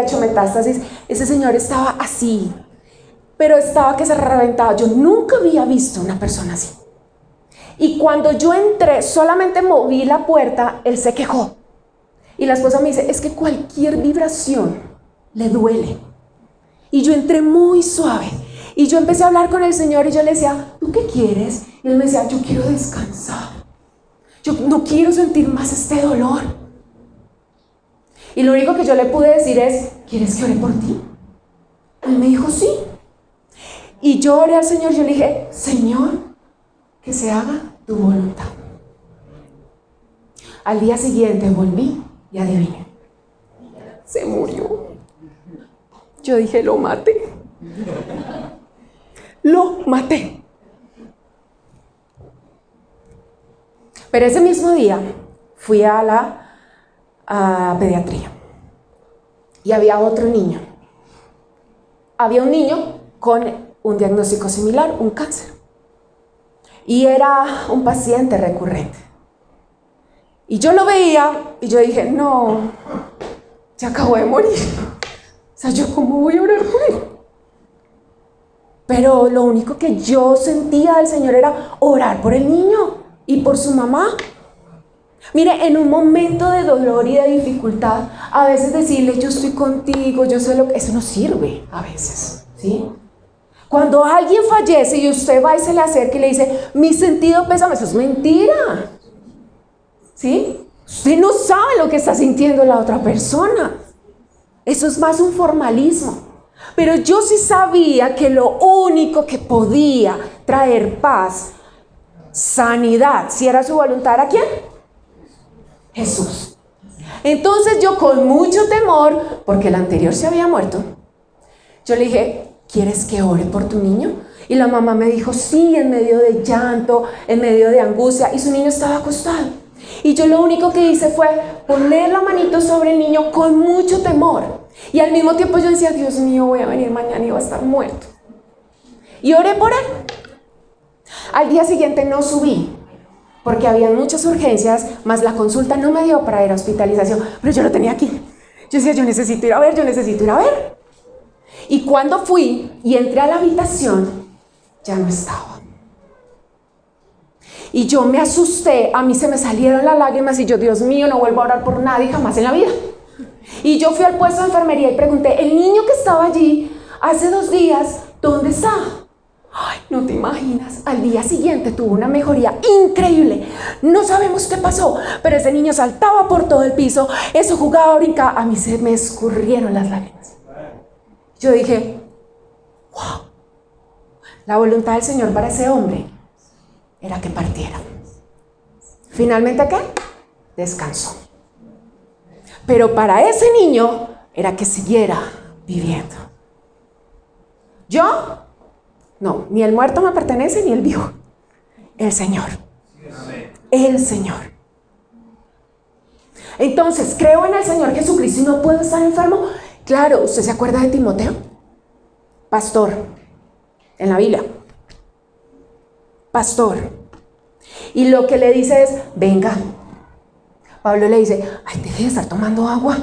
hecho metástasis. Ese señor estaba así, pero estaba que se reventaba. Yo nunca había visto una persona así. Y cuando yo entré, solamente moví la puerta, él se quejó. Y la esposa me dice, es que cualquier vibración le duele. Y yo entré muy suave. Y yo empecé a hablar con el Señor y yo le decía, ¿tú qué quieres? Y él me decía, yo quiero descansar. Yo no quiero sentir más este dolor. Y lo único que yo le pude decir es, ¿quieres que ore por ti? Él me dijo, sí. Y yo oré al Señor y yo le dije, Señor, que se haga tu voluntad. Al día siguiente volví y adiviné. Se murió. Yo dije, lo maté. Lo maté. Pero ese mismo día fui a la pediatría y había otro niño. Había un niño con un diagnóstico similar, un cáncer. Y era un paciente recurrente. Y yo lo veía y yo dije, no, se acabó de morir. O sea, ¿yo cómo voy a orar por él? Pero lo único que yo sentía del Señor era orar por el niño y por su mamá. Mire, en un momento de dolor y de dificultad, a veces decirle, yo estoy contigo, yo sé lo que... Eso no sirve a veces, ¿sí? Cuando alguien fallece y usted va y se le acerca y le dice, mi sentido pésame, eso es mentira, ¿sí? Usted no sabe lo que está sintiendo la otra persona. Eso es más un formalismo. Pero yo sí sabía que lo único que podía traer paz, sanidad, si era su voluntad, ¿era quién? Jesús. Entonces yo con mucho temor, porque el anterior se había muerto, yo le dije, ¿quieres que ore por tu niño? Y la mamá me dijo, sí, en medio de llanto, en medio de angustia, y su niño estaba acostado. Y yo lo único que hice fue poner la manito sobre el niño con mucho temor. Y al mismo tiempo yo decía, Dios mío, voy a venir mañana y va a estar muerto. Y oré por él. Al día siguiente no subí, porque había muchas urgencias, más la consulta no me dio para ir a hospitalización, pero yo lo tenía aquí. Yo decía, yo necesito ir a ver, yo necesito ir a ver. Y cuando fui y entré a la habitación, ya no estaba. Y yo me asusté, a mí se me salieron las lágrimas y yo, Dios mío, no vuelvo a orar por nadie jamás en la vida. Y yo fui al puesto de enfermería y pregunté, el niño que estaba allí hace 2 días, ¿dónde está? Ay, no te imaginas, al día siguiente tuvo una mejoría increíble. No sabemos qué pasó, pero ese niño saltaba por todo el piso, eso jugaba, brincaba, a mí se me escurrieron las lágrimas. Yo dije, wow, la voluntad del Señor para ese hombre era que partiera. Finalmente, ¿qué? Descansó. Pero para ese niño era que siguiera viviendo. Yo, no, ni el muerto me pertenece ni el vivo. El Señor. El Señor. Entonces, creo en el Señor Jesucristo y no puedo estar enfermo. Claro, ¿usted se acuerda de Timoteo? Pastor, en la Biblia. Pastor. Y lo que le dice es, venga. Pablo le dice, ay, deje de estar tomando agua.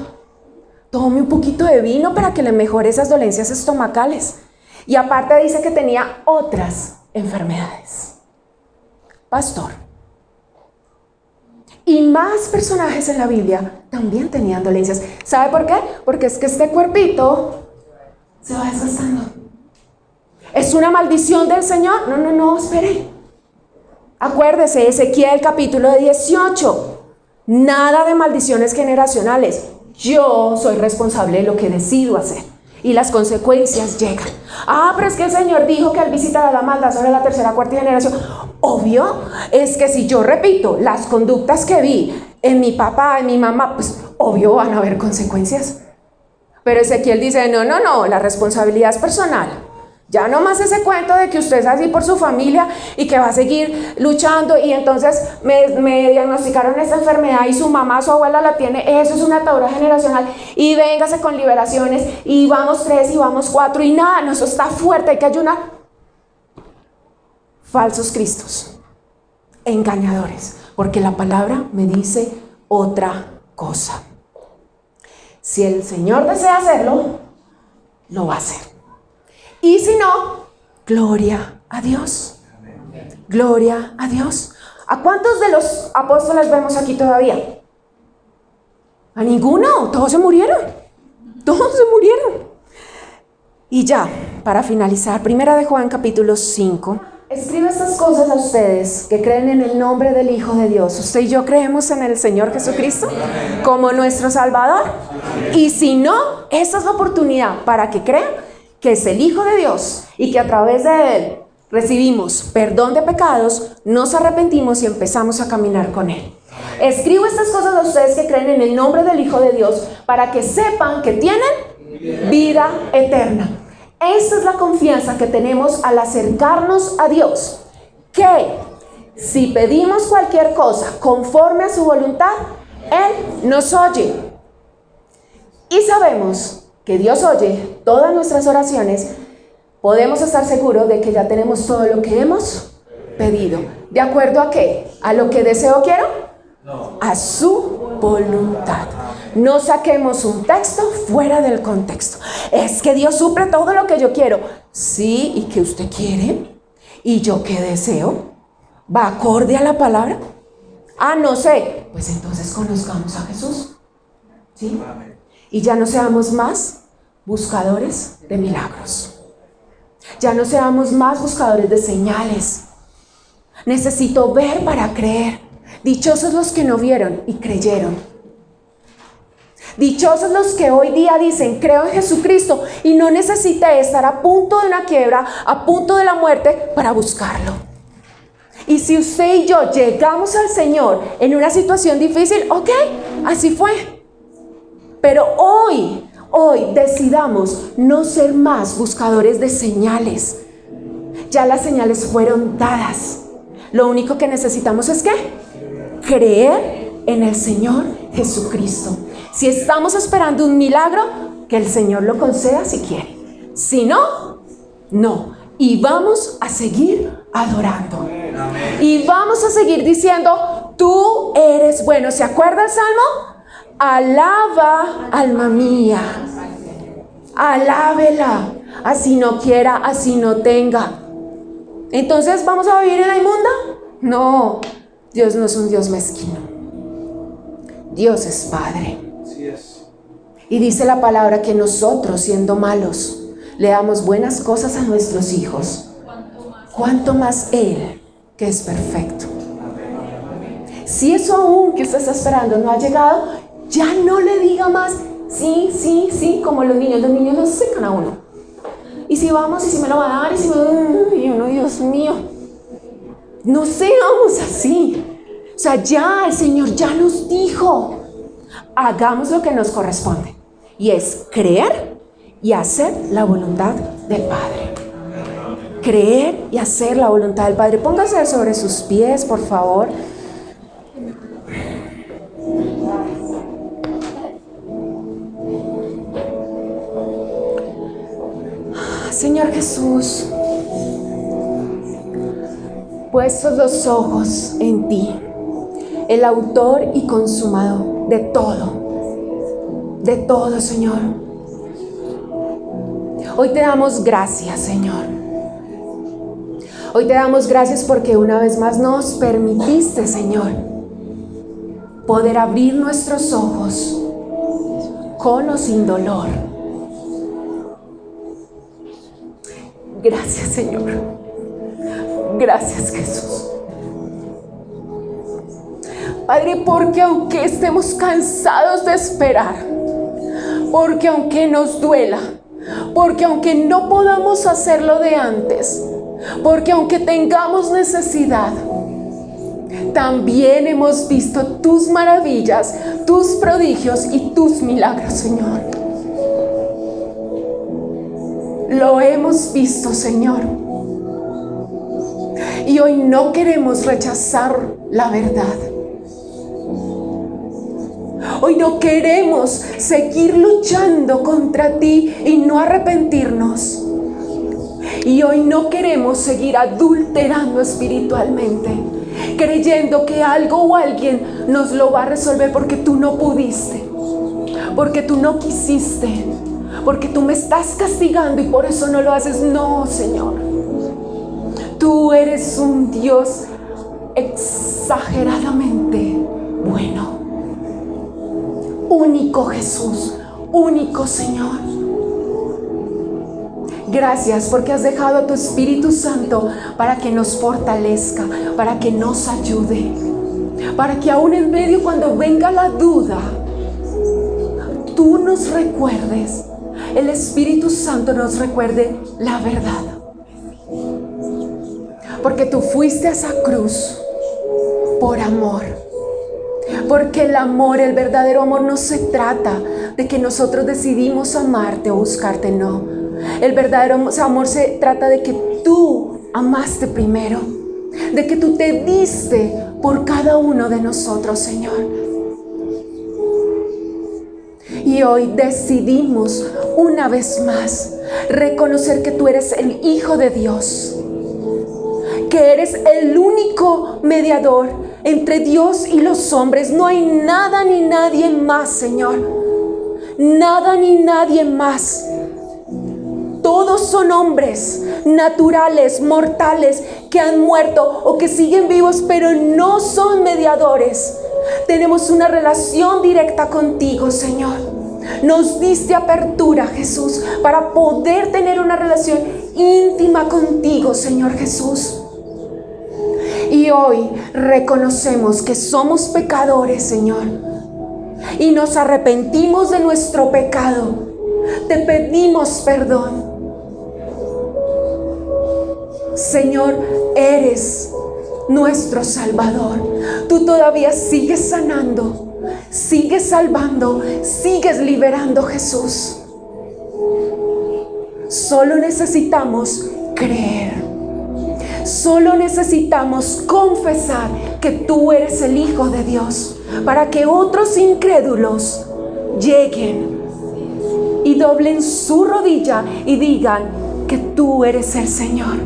Tome un poquito de vino para que le mejore esas dolencias estomacales. Y aparte dice que tenía otras enfermedades. Pastor. Y más personajes en la Biblia también tenían dolencias. ¿Sabe por qué? Porque es que este cuerpito se va desgastando. ¿Es una maldición del Señor? No, espere. Acuérdese, Ezequiel capítulo 18. Nada de maldiciones generacionales. Yo soy responsable de lo que decido hacer. y las consecuencias llegan. Pero es que el Señor dijo que Él visitará la maldad sobre la tercera, cuarta generación. Obvio, es que si yo repito las conductas que vi en mi papá, en mi mamá, pues obvio van a haber consecuencias. Pero Ezequiel dice, no, la responsabilidad es personal. Ya no más ese cuento de que usted es así por su familia y que va a seguir luchando y entonces me diagnosticaron esta enfermedad y su mamá, su abuela la tiene. Eso es una atadura generacional y véngase con liberaciones y vamos 3 y vamos 4 y nada, no, eso está fuerte, hay que ayunar. Falsos cristos, engañadores, porque la palabra me dice otra cosa. Si el Señor desea hacerlo, lo va a hacer. Y si no, gloria a Dios. Gloria a Dios. ¿A cuántos de los apóstoles vemos aquí todavía? A ninguno, todos se murieron. Todos se murieron. Y ya, para finalizar, 1 de Juan capítulo 5. Escribe estas cosas a ustedes que creen en el nombre del Hijo de Dios. Usted y yo creemos en el Señor Jesucristo como nuestro Salvador. Y si no, esa es la oportunidad para que crean que es el Hijo de Dios y que a través de Él recibimos perdón de pecados, nos arrepentimos y empezamos a caminar con Él. Escribo estas cosas a ustedes que creen en el nombre del Hijo de Dios para que sepan que tienen vida eterna. Esta es la confianza que tenemos al acercarnos a Dios, que si pedimos cualquier cosa conforme a su voluntad, Él nos oye. Y sabemos que Dios oye todas nuestras oraciones, podemos estar seguros de que ya tenemos todo lo que hemos pedido. ¿De acuerdo a qué? ¿A lo que deseo quiero? No. A su voluntad. No saquemos un texto fuera del contexto. Es que Dios suple todo lo que yo quiero. Sí, ¿y qué usted quiere? ¿Y yo qué deseo? ¿Va acorde a la palabra? No sé. Pues entonces conozcamos a Jesús. ¿Sí? Y ya no seamos más buscadores de milagros. Ya no seamos más buscadores de señales. Necesito ver para creer. Dichosos los que no vieron y creyeron. Dichosos los que hoy día dicen, creo en Jesucristo y no necesité estar a punto de una quiebra, a punto de la muerte para buscarlo. Y si usted y yo llegamos al Señor en una situación difícil, ok, así fue. Pero hoy decidamos no ser más buscadores de señales. Ya las señales fueron dadas. Lo único que necesitamos es ¿qué? Creer en el Señor Jesucristo. Si estamos esperando un milagro, que el Señor lo conceda si quiere. Si no, no. Y vamos a seguir adorando. Y vamos a seguir diciendo, tú eres bueno. ¿Se acuerda el Salmo? Alaba, alma mía, alábela, así no quiera, así no tenga. Entonces, ¿vamos a vivir en la inmunda? No, Dios no es un Dios mezquino. Dios es Padre. Y dice la palabra que nosotros, siendo malos, le damos buenas cosas a nuestros hijos. ¿Cuánto más Él, que es perfecto? Si eso aún que usted está esperando no ha llegado, ya no le diga más, sí, como los niños los secan a uno. Y si vamos, y si me lo va a dar, y si uno, Dios mío, no seamos así. O sea, ya el Señor ya nos dijo, hagamos lo que nos corresponde. Y es creer y hacer la voluntad del Padre. Creer y hacer la voluntad del Padre. Póngase sobre sus pies, por favor. Señor Jesús, puestos los ojos en ti, el autor y consumador de todo, Señor. Hoy te damos gracias, Señor. Hoy te damos gracias porque una vez más nos permitiste, Señor, poder abrir nuestros ojos con o sin dolor. Gracias, Señor. Gracias, Jesús. Padre, porque aunque estemos cansados de esperar, porque aunque nos duela, Porque aunque no podamos hacerlo de antes, porque aunque tengamos necesidad, también hemos visto tus maravillas, tus prodigios y tus milagros, Señor. Lo hemos visto, Señor. Y hoy no queremos rechazar la verdad. Hoy no queremos seguir luchando contra ti y no arrepentirnos. Y hoy no queremos seguir adulterando espiritualmente, creyendo que algo o alguien nos lo va a resolver porque tú no pudiste, porque tú no quisiste, porque tú me estás castigando y por eso no lo haces. No, Señor. Tú eres un Dios exageradamente bueno. Único Jesús, único Señor. Gracias porque has dejado a tu Espíritu Santo para que nos fortalezca, para que nos ayude, para que aún en medio cuando venga la duda, tú nos recuerdes, el Espíritu Santo nos recuerde la verdad. Porque tú fuiste a esa cruz por amor. Porque el amor, el verdadero amor, no se trata de que nosotros decidimos amarte o buscarte, no. El verdadero amor se trata de que tú amaste primero, de que tú te diste por cada uno de nosotros, Señor. Y hoy decidimos una vez más reconocer que tú eres el Hijo de Dios, que eres el único mediador entre Dios y los hombres. No hay nada ni nadie más, Señor. Nada ni nadie más. Todos son hombres naturales, mortales, que han muerto o que siguen vivos, pero no son mediadores. Tenemos una relación directa contigo, Señor. Nos diste apertura, Jesús, para poder tener una relación íntima contigo, Señor Jesús. Y hoy reconocemos que somos pecadores, Señor, y nos arrepentimos de nuestro pecado. Te pedimos perdón. Señor, eres nuestro Salvador. Tú todavía sigues sanando, sigues salvando, sigues liberando, Jesús. Solo necesitamos creer. Solo necesitamos confesar que tú eres el Hijo de Dios, para que otros incrédulos lleguen y doblen su rodilla y digan que tú eres el Señor.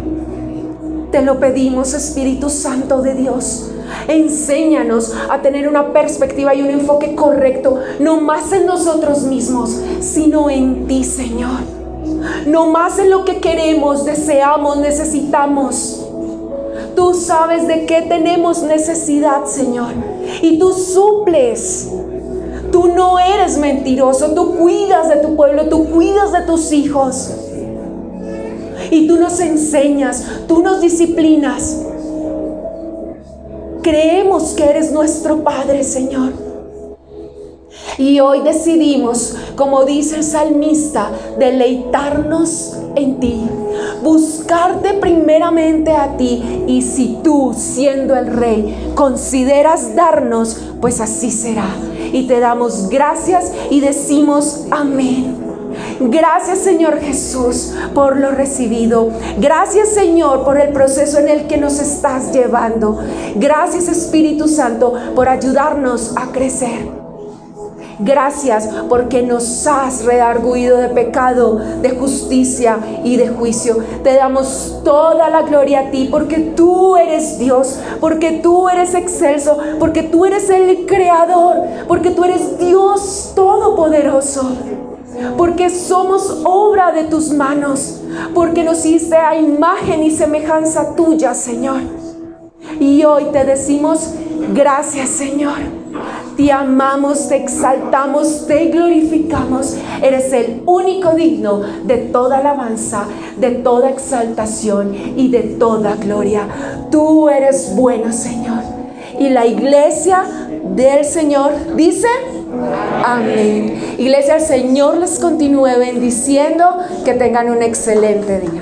Te lo pedimos, Espíritu Santo de Dios. Enséñanos a tener una perspectiva y un enfoque correcto, no más en nosotros mismos, sino en ti, Señor. No más en lo que queremos, deseamos, necesitamos. Tú sabes de qué tenemos necesidad, Señor, y tú suples. Tú no eres mentiroso, tú cuidas de tu pueblo, tú cuidas de tus hijos. Y tú nos enseñas, tú nos disciplinas. Creemos que eres nuestro Padre, Señor. Y hoy decidimos, como dice el salmista, deleitarnos en ti, buscarte primeramente a ti. Y si tú, siendo el Rey, consideras darnos, pues así será. Y te damos gracias y decimos amén. Gracias, Señor Jesús, por lo recibido. Gracias, Señor, por el proceso en el que nos estás llevando. Gracias, Espíritu Santo, por ayudarnos a crecer. Gracias porque nos has redarguido de pecado, de justicia y de juicio. Te damos toda la gloria a ti, porque tú eres Dios, porque tú eres excelso, porque tú eres el Creador, porque tú eres Dios Todopoderoso, porque somos obra de tus manos, porque nos hiciste a imagen y semejanza tuya, Señor. Y hoy te decimos gracias, Señor. Te amamos, te exaltamos, te glorificamos. Eres el único digno de toda alabanza, de toda exaltación y de toda gloria. Tú eres bueno, Señor. Y la iglesia del Señor dice... Amén. Iglesia, el Señor les continúe bendiciendo, que tengan un excelente día.